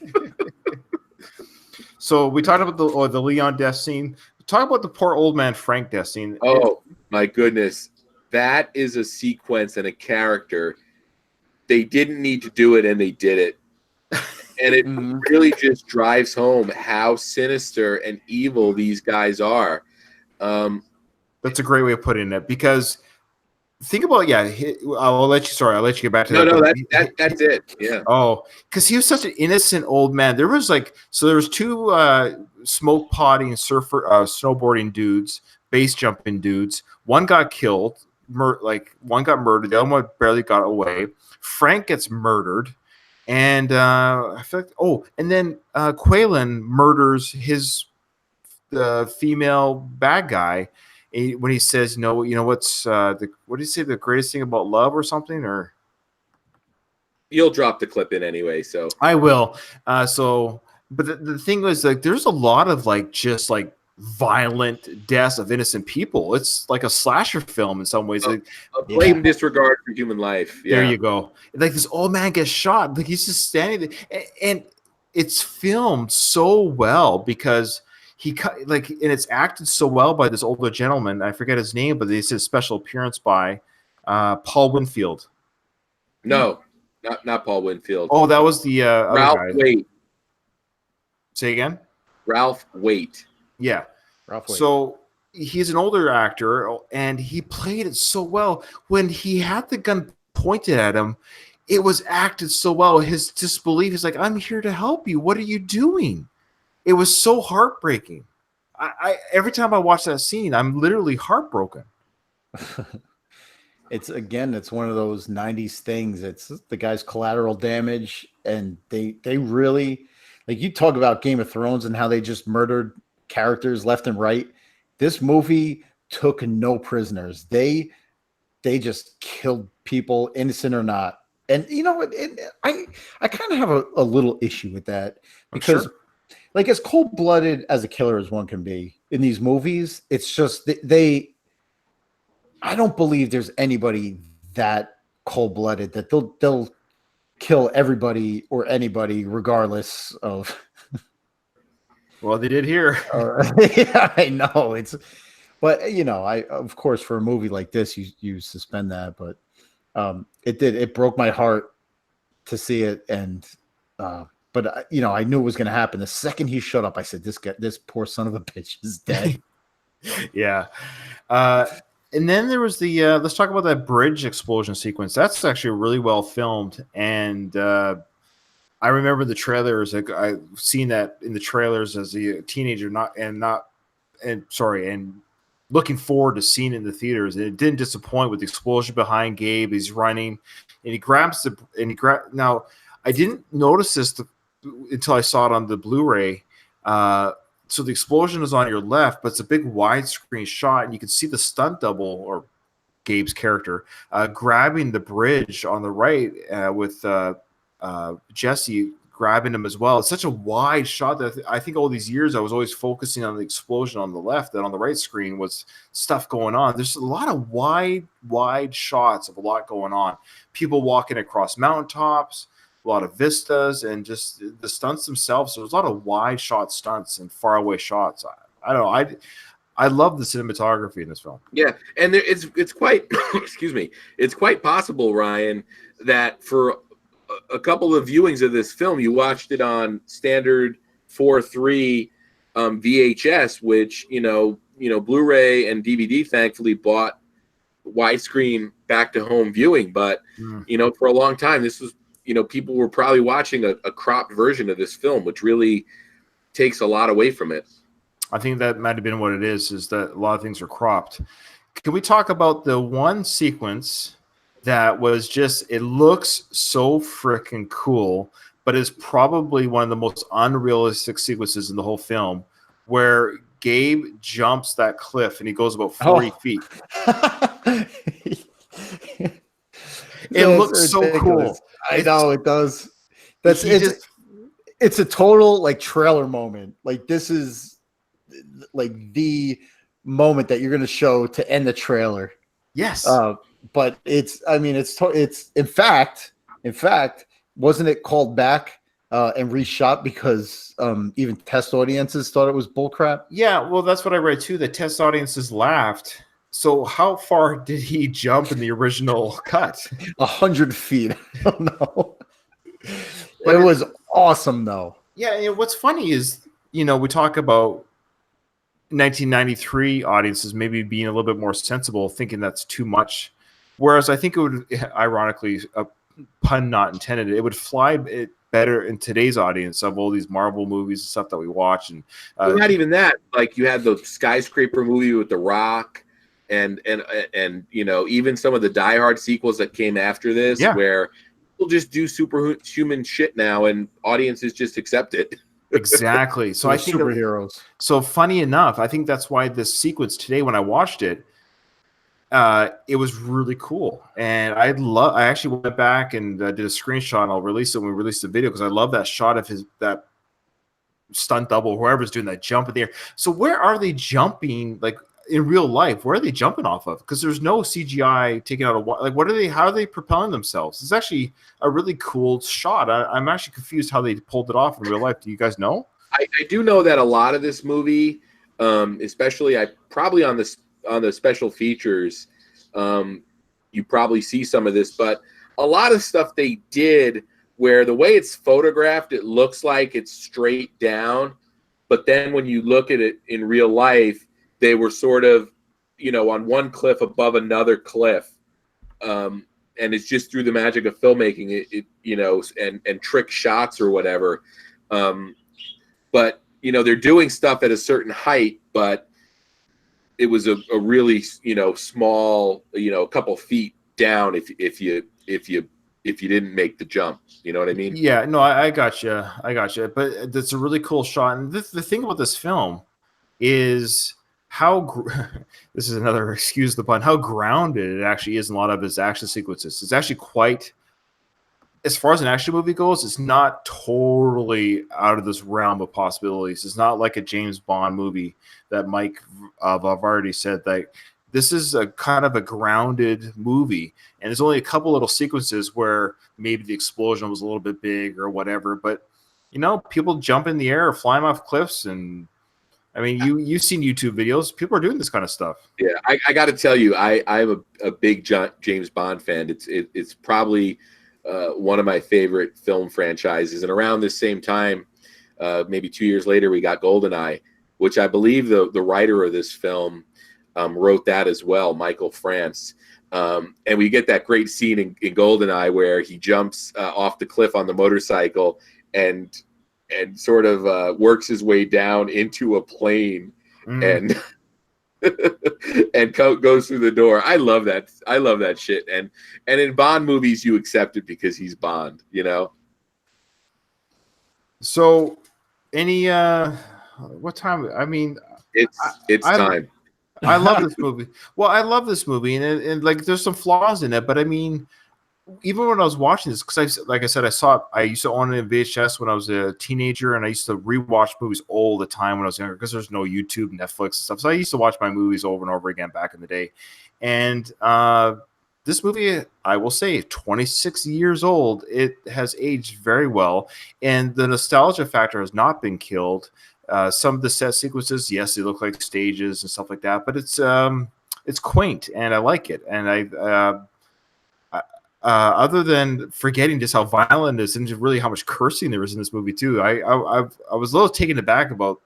So we talked about the Leon death scene. Talk about the poor old man Frank death scene. Oh my goodness, that is a sequence and a character. They didn't need to do it, and they did it. And it really just drives home how sinister and evil these guys are. That's a great way of putting it, because think about, I'll let you get back to that. No, that's it. Yeah. Oh, because he was such an innocent old man. There was two smoke potting snowboarding dudes, base jumping dudes. One got killed, one got murdered. The other one barely got away. Frank gets murdered. And I feel like, and then Quaylen murders his female bad guy when he says, what's what did he say, the greatest thing about love or something? Or you'll drop the clip in anyway, so I will. But the thing was, like, there's a lot of just violent deaths of innocent people. It's like a slasher film in some ways. A blatant disregard for human life. Yeah. There you go. Like, this old man gets shot. Like, he's just standing there, and it's filmed so well because and it's acted so well by this older gentleman. I forget his name, but it's a special appearance by Paul Winfield. No, not Paul Winfield. Oh, that was the Ralph Waite. Say again? Ralph Waite. Yeah. Ralph Waite. So he's an older actor, and he played it so well. When he had the gun pointed at him, it was acted so well. His disbelief is like, I'm here to help you. What are you doing? It was so heartbreaking. I every time I watch that scene, I'm literally heartbroken. It's one of those 90s things. It's the guy's collateral damage, and they really, like, you talk about Game of Thrones and how they just murdered characters left and right. This movie took no prisoners. They just killed people, innocent or not. And you know what? I kind of have a little issue with that, because like, as cold-blooded as a killer as one can be in these movies, it's just I don't believe there's anybody that cold-blooded that they'll kill everybody or anybody regardless of. Well, they did here. Yeah, I know. But I, of course, for a movie like this, you suspend that, but it broke my heart to see it. And, but I knew it was going to happen. The second he showed up, I said, this poor son of a bitch is dead. Yeah. And then there was the let's talk about that bridge explosion sequence. That's actually really well filmed, and I remember the trailers. Like, I've seen that in the trailers as a teenager, and looking forward to seeing it in the theaters. And it didn't disappoint with the explosion behind Gabe. He's running, and he grabs Now, I didn't notice this until I saw it on the Blu-ray. So the explosion is on your left, but it's a big widescreen shot, and you can see the stunt double, or Gabe's character, grabbing the bridge on the right with Jesse grabbing him as well. It's such a wide shot that I think all these years I was always focusing on the explosion on the left, and on the right screen was stuff going on. There's a lot of wide shots of a lot going on. People walking across mountaintops, a lot of vistas, and just the stunts themselves. There's a lot of wide shot stunts and far away shots. I don't know. I love the cinematography in this film. Yeah, and it's quite excuse me. It's quite possible, Ryan, that for a couple of viewings of this film, you watched it on standard 4:3 VHS, which Blu-ray and DVD thankfully bought widescreen back to home viewing. But for a long time, this was people were probably watching a cropped version of this film, which really takes a lot away from it. I think that might have been what it is that a lot of things are cropped. Can we talk about the one sequence that was just, it looks so freaking cool, but is probably one of the most unrealistic sequences in the whole film, where Gabe jumps that cliff and he goes about 40 feet. It looks so cool. I know it does. It's a total like trailer moment. Like, this is like the moment that you're going to show to end the trailer. Yes. But it's in fact, wasn't it called back and reshot because even test audiences thought it was bullcrap? Yeah, well, that's what I read too. The test audiences laughed. So how far did he jump in the original cut? 100 feet. I don't know. But it was awesome though. Yeah, and what's funny is, we talk about 1993 audiences maybe being a little bit more sensible, thinking that's too much. Whereas I think it would, ironically, a pun not intended, it would fly better in today's audience of all these Marvel movies and stuff that we watch. And not even that. Like you had the Skyscraper movie with The Rock, and even some of the Die Hard sequels that came after this, where people just do superhuman shit now, and audiences just accept it. Exactly. So I think superheroes. So funny enough, I think that's why this sequence today, when I watched it, it was really cool, and I actually went back and did a screenshot, and I'll release it when we release the video, because I love that shot of that stunt double, whoever's doing that jump in the air. So where are they jumping, like in real life? Where are they jumping off of? Because there's no CGI taking out what are they? How are they propelling themselves? It's actually a really cool shot. I'm actually confused how they pulled it off in real life. Do you guys know? I do know that a lot of this movie, especially probably on the special features, you probably see some of this, but a lot of stuff they did where the way it's photographed, it looks like it's straight down, but then when you look at it in real life, they were sort of, on one cliff above another cliff, and it's just through the magic of filmmaking, and trick shots or whatever. But they're doing stuff at a certain height, but it was a really small, a couple feet down if you didn't make the jump. You know what I mean? Yeah, no, I got you. But that's a really cool shot. And the thing about this film is how this is another, excuse the pun, how grounded it actually is in a lot of its action sequences. It's actually quite, as far as an action movie goes, it's not totally out of this realm of possibilities. It's not like a James Bond movie that Mike I've already said that this is a kind of a grounded movie, and there's only a couple little sequences where maybe the explosion was a little bit big or whatever, but people jump in the air or flying off cliffs, and I mean, you've seen YouTube videos. People are doing this kind of stuff. Yeah, I got to tell you, I'm a big James Bond fan. It's probably one of my favorite film franchises, and around this same time, maybe 2 years later, we got GoldenEye, which I believe the writer of this film wrote that as well, Michael France. And we get that great scene in GoldenEye where he jumps off the cliff on the motorcycle and sort of works his way down into a plane and and goes through the door. I love that shit. And in Bond movies, you accept it because he's Bond, So, any what time? I mean, it's time. I love this movie. Well, I love this movie, and like there's some flaws in it, but I mean, even when I was watching this, because like I said, I used to own it in VHS when I was a teenager, and I used to rewatch movies all the time when I was younger because there's no YouTube, Netflix, and stuff. So I used to watch my movies over and over again back in the day. And this movie, I will say, 26 years old, it has aged very well, and the nostalgia factor has not been killed. Some of the set sequences, yes, they look like stages and stuff like that, but it's quaint, and I like it. And other than forgetting just how violent it is and just really how much cursing there is in this movie too, I was a little taken aback about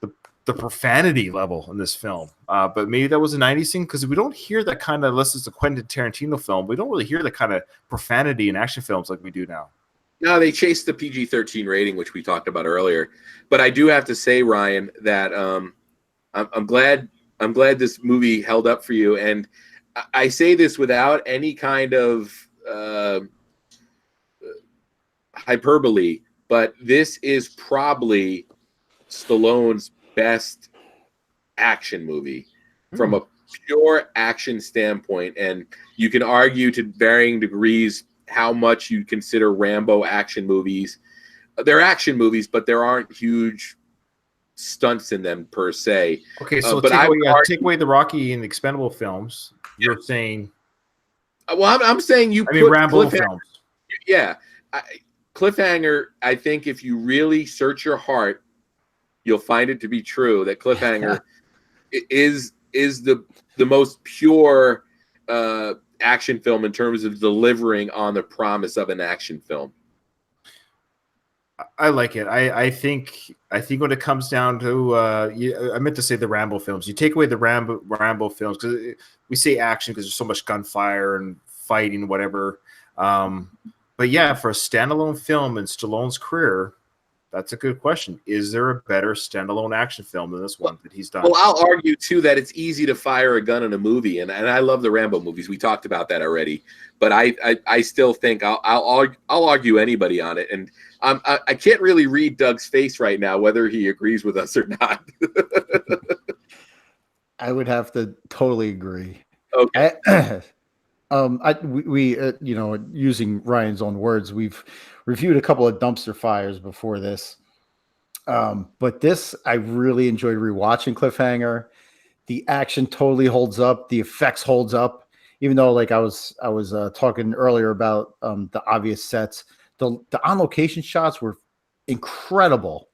the profanity level in this film. But maybe that was a 90s thing, because we don't hear that kind of, unless it's a Quentin Tarantino film, we don't really hear that kind of profanity in action films like we do now. No, they chased the PG-13 rating, which we talked about earlier. But I do have to say, Ryan, that I'm glad this movie held up for you. And I say this without any kind of hyperbole, but this is probably Stallone's best action movie from a pure action standpoint. And you can argue to varying degrees how much you consider Rambo action movies. They're action movies, but there aren't huge stunts in them per se. Okay, so but take away the Rocky and Expendable films. You're saying? Well, I'm saying Rambo films. Yeah, Cliffhanger. I think if you really search your heart, you'll find it to be true that Cliffhanger is the most pure action film in terms of delivering on the promise of an action film. I like it. I think when it comes down to I meant to say the Rambo films. You take away the Rambo films because we say action because there's so much gunfire and fighting, whatever. But yeah, for a standalone film in Stallone's career, that's a good question. Is there a better standalone action film than this one that he's done? Well, I'll argue too that it's easy to fire a gun in a movie, and I love the Rambo movies. We talked about that already, but I still think I'll argue anybody on it, and I can't really read Doug's face right now whether he agrees with us or not. I would have to totally agree. Okay. We using Ryan's own words, we've reviewed a couple of dumpster fires before this. But this, I really enjoyed rewatching Cliffhanger. The action totally holds up. The effects holds up, even though like I was talking earlier about the obvious sets. The on location shots were incredible.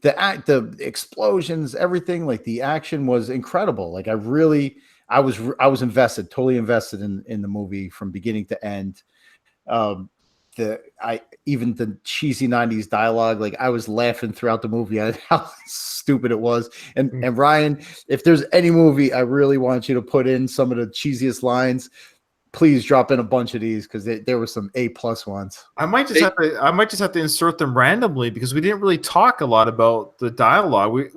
The explosions, everything, like the action was incredible. Like I was invested, totally invested in the movie from beginning to end. Even the cheesy 90s dialogue, like I was laughing throughout the movie at how stupid it was. And Ryan, if there's any movie I really want you to put in some of the cheesiest lines, please drop in a bunch of these because there were some A+ ones. I might just have to insert them randomly because we didn't really talk a lot about the dialogue,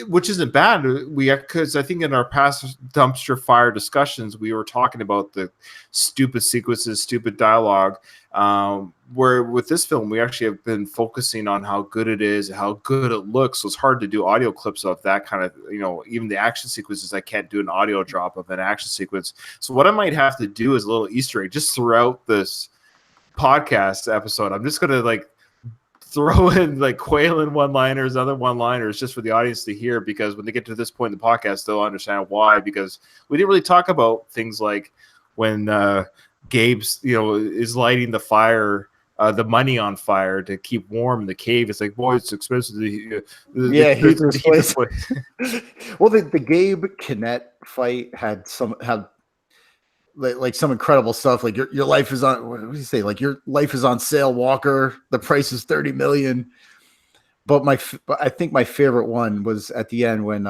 which isn't bad. Because I think in our past dumpster fire discussions we were talking about the stupid sequences, stupid dialogue. Where with this film we actually have been focusing on how good it is, how good it looks. So it's hard to do audio clips of that kind of, even the action sequences. I can't do an audio drop of an action sequence. So what I might have to do is a little Easter egg just throughout this podcast episode. I'm just gonna like throw in like Quaylen one-liners, other one-liners, just for the audience to hear, because when they get to this point in the podcast, they'll understand why. Because we didn't really talk about things like when Gabe's, is lighting the fire, the money on fire to keep warm in the cave. It's like, boy, it's expensive. Well, the Gabe Kinnett fight had some incredible stuff. Like your life is on. What do you say? Like your life is on sale, Walker. The price is $30 million. But I think my favorite one was at the end when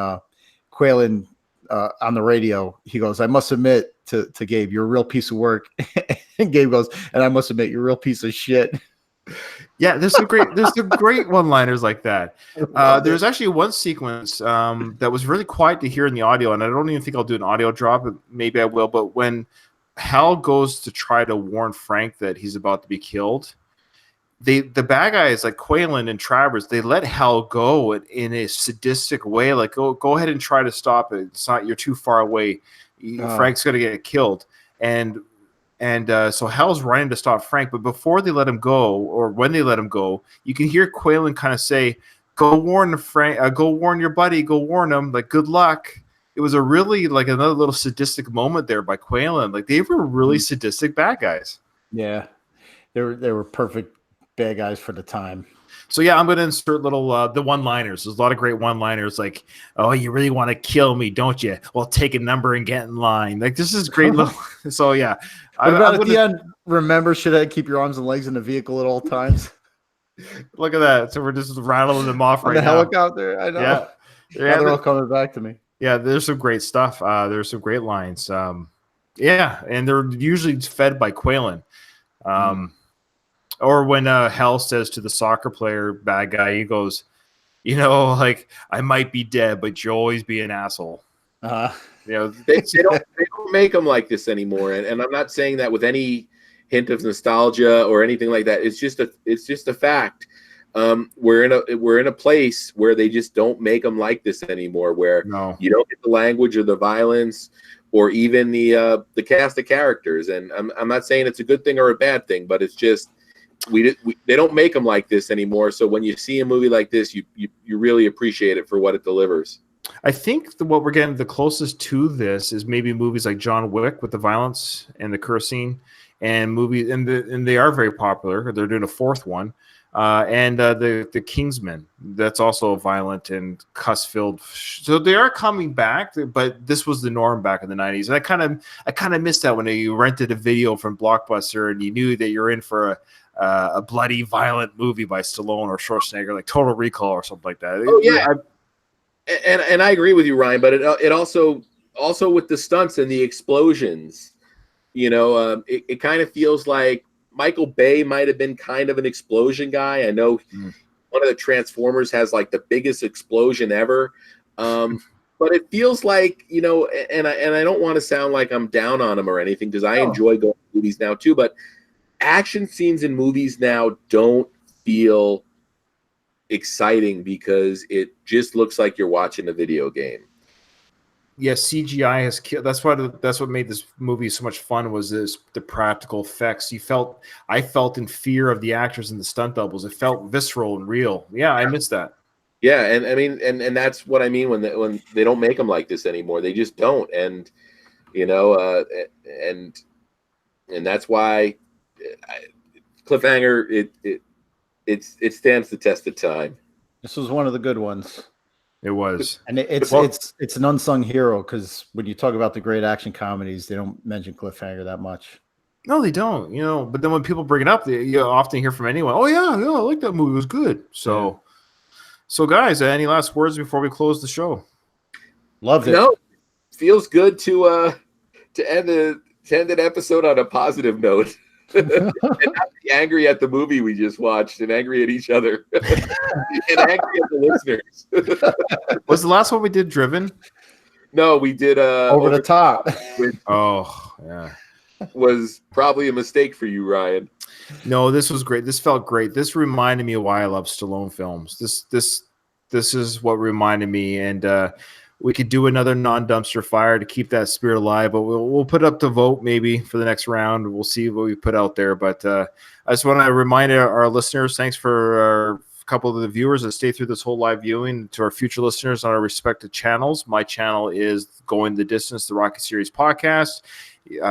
Quaylen on the radio, he goes, "I must admit to Gabe, you're a real piece of work." And Gabe goes, "And I must admit, you're a real piece of shit." Yeah, there's some great one-liners like that. There's actually one sequence that was really quiet to hear in the audio, and I don't even think I'll do an audio drop. Maybe I will. But when Hal goes to try to warn Frank that he's about to be killed, the bad guys like Quaylen and Travers, they let Hal go in a sadistic way. Like, go ahead and try to stop it. It's not, you're too far away. Frank's gonna get killed. And so Hal's running to stop Frank, but before they let him go, or when they let him go, you can hear Quaylen kind of say, "Go warn Frank. Go warn your buddy. Go warn him. Like, good luck." It was a really like another little sadistic moment there by Quaylen. Like, they were really sadistic bad guys. Yeah, they were perfect bad guys for the time. So yeah, I'm going to insert little the one-liners. There's a lot of great one-liners like, "Oh, you really want to kill me, don't you? Well, take a number and get in line." Like, this is great. So yeah. What about at the end? Remember, should I keep your arms and legs in the vehicle at all times? Look at that. So we're just rattling them off right now. The helicopter. I know. Yeah, they're all coming back to me. Yeah, there's some great stuff. There's some great lines. Yeah, and they're usually fed by Quaylen. Or when Hal says to the soccer player, bad guy, he goes, like, "I might be dead, but you'll always be an asshole." They don't make them like this anymore, and I'm not saying that with any hint of nostalgia or anything like that. It's just a fact. We're in a place where they just don't make them like this anymore, where you don't get the language or the violence or even the cast of characters. And I'm not saying it's a good thing or a bad thing, but it's just they don't make them like this anymore. So when you see a movie like this, you really appreciate it for what it delivers. I think what we're getting the closest to this is maybe movies like John Wick with the violence and the cursing, and movies, and they are very popular. They're doing a fourth one. and the Kingsman. That's also violent and cuss-filled. So they are coming back, but this was the norm back in the 90s. And I kind of missed that when you rented a video from Blockbuster and you knew that you're in for a bloody, violent movie by Stallone or Schwarzenegger, like Total Recall or something like that. Oh yeah, and I agree with you, Ryan. But it also with the stunts and the explosions, it kind of feels like Michael Bay might have been kind of an explosion guy. I know one of the Transformers has like the biggest explosion ever. But it feels like, and I don't want to sound like I'm down on him or anything, because I enjoy going to movies now too, but action scenes in movies now don't feel exciting because it just looks like you're watching a video game. Yeah, CGI has killed. That's what made this movie so much fun, was the practical effects. I felt in fear of the actors and the stunt doubles. It felt visceral and real. Yeah, I miss that. Yeah, and I mean, and that's what I mean when they don't make them like this anymore. They just don't, and and that's why Cliffhanger it stands the test of time. This was one of the good ones. It was, and it's an unsung hero, because when you talk about the great action comedies, they don't mention Cliffhanger that much. No, they don't. But then when people bring it up, you often hear from anyone, "Oh yeah, I like that movie. It was good." So. Yeah. So, guys, any last words before we close the show? Loved it. No, feels good to end an episode on a positive note, and not be angry at the movie we just watched, and angry at each other, and angry at the listeners. Was the last one we did Driven? No, we did Over the Top. Oh, yeah. Was probably a mistake for you, Ryan. No, this was great. This felt great. This reminded me of why I love Stallone films. This is what reminded me, and we could do another non-dumpster fire to keep that spirit alive. But we'll put up the vote maybe for the next round. We'll see what we put out there. But I just want to remind our listeners, thanks for a couple of the viewers that stay through this whole live viewing. To our future listeners on our respective channels, my channel is Going the Distance, the Rocket Series podcast.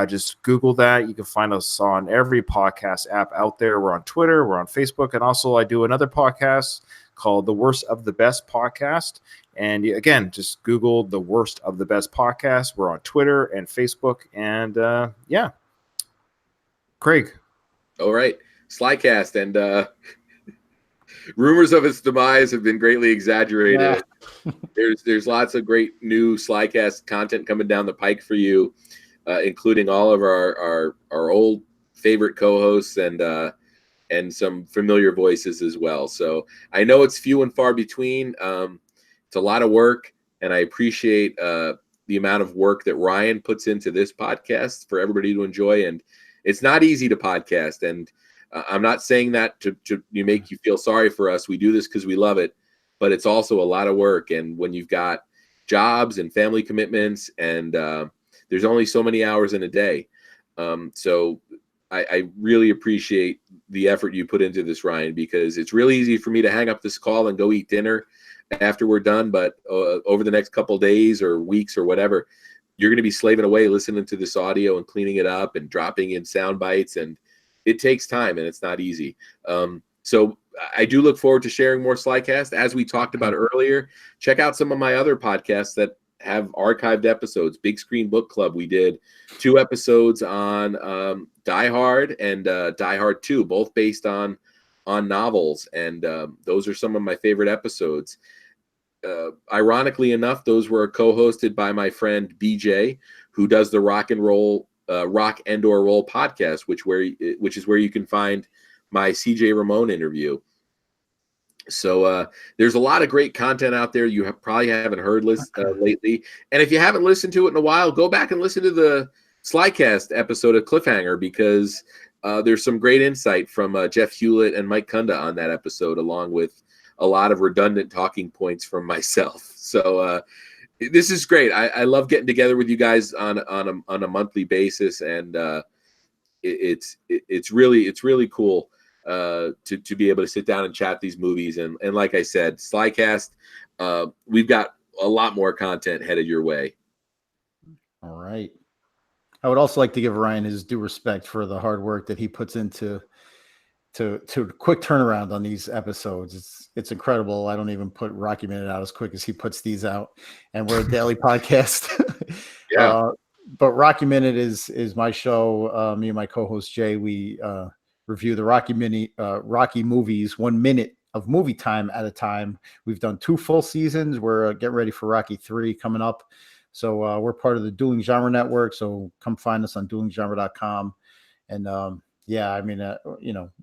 Just Google that. You can find us on every podcast app out there. We're on Twitter. We're on Facebook. And also I do another podcast called The Worst of the Best Podcast. And again, just Google The Worst of the Best Podcast. We're on Twitter and Facebook. And yeah. Craig. All right. SlyCast. And rumors of its demise have been greatly exaggerated. Yeah. There's lots of great new SlyCast content coming down the pike for you. Including all of our old favorite co-hosts and some familiar voices as well. So I know it's few and far between. It's a lot of work, and I appreciate the amount of work that Ryan puts into this podcast for everybody to enjoy. And it's not easy to podcast, and I'm not saying that to make you feel sorry for us. We do this because we love it, but it's also a lot of work. And when you've got jobs and family commitments and there's only so many hours in a day. So I really appreciate the effort you put into this, Ryan, because it's really easy for me to hang up this call and go eat dinner after we're done. But over the next couple of days or weeks or whatever, you're going to be slaving away listening to this audio and cleaning it up and dropping in sound bites. And it takes time, and it's not easy. So I do look forward to sharing more SlyCast. As we talked about earlier, check out some of my other podcasts that have archived episodes. Big Screen Book Club, we did 2 episodes on Die Hard and Die Hard 2, both based on novels, and those are some of my favorite episodes. Ironically enough, those were co-hosted by my friend BJ, who does the Rock and Roll podcast, which is where you can find my CJ Ramone interview. So there's a lot of great content out there you probably haven't heard lately. And if you haven't listened to it in a while, go back and listen to the SlyCast episode of Cliffhanger, because there's some great insight from Jeff Hewlett and Mike Kunda on that episode, along with a lot of redundant talking points from myself. So this is great. I love getting together with you guys on a monthly basis, and it's really cool to be able to sit down and chat these movies. And like I said, SlyCast, we've got a lot more content headed your way. All right. I would also like to give Ryan his due respect for the hard work that he puts into quick turnaround on these episodes. It's incredible. I don't even put Rocky Minute out as quick as he puts these out, and we're a daily podcast. Yeah. But Rocky Minute is my show. Me and my co-host Jay, we review the Rocky movies 1 minute of movie time at a time. We've done 2 full seasons. We're getting ready for Rocky 3 coming up. So we're part of the Dueling Genre Network. So come find us on duelinggenre.com. And yeah, I mean,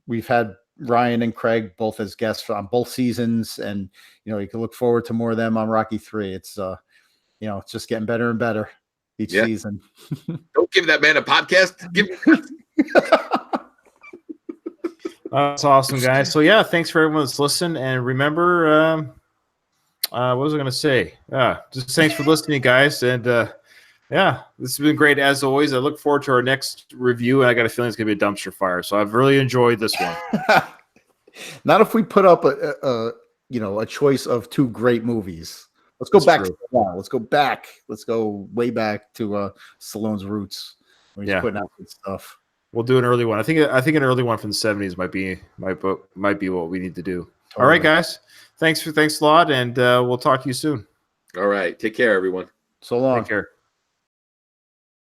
we've had Ryan and Craig both as guests on both seasons, and you can look forward to more of them on Rocky 3. It's it's just getting better and better each season. Don't give that man a podcast. That's awesome, guys. So yeah, thanks for everyone that's listened, and remember, what was I going to say? Just thanks for listening, guys, and yeah, this has been great as always. I look forward to our next review, and I got a feeling it's going to be a dumpster fire. So I've really enjoyed this one. Not if we put up a choice of 2 great movies. Let's go back. Let's go back. Let's go way back to Stallone's roots when he's putting out good stuff. We'll do an early one. I think an early one from the 70s might be what we need to do. Totally. All right, guys. Thanks a lot, and we'll talk to you soon. All right. Take care, everyone. So long. Take care.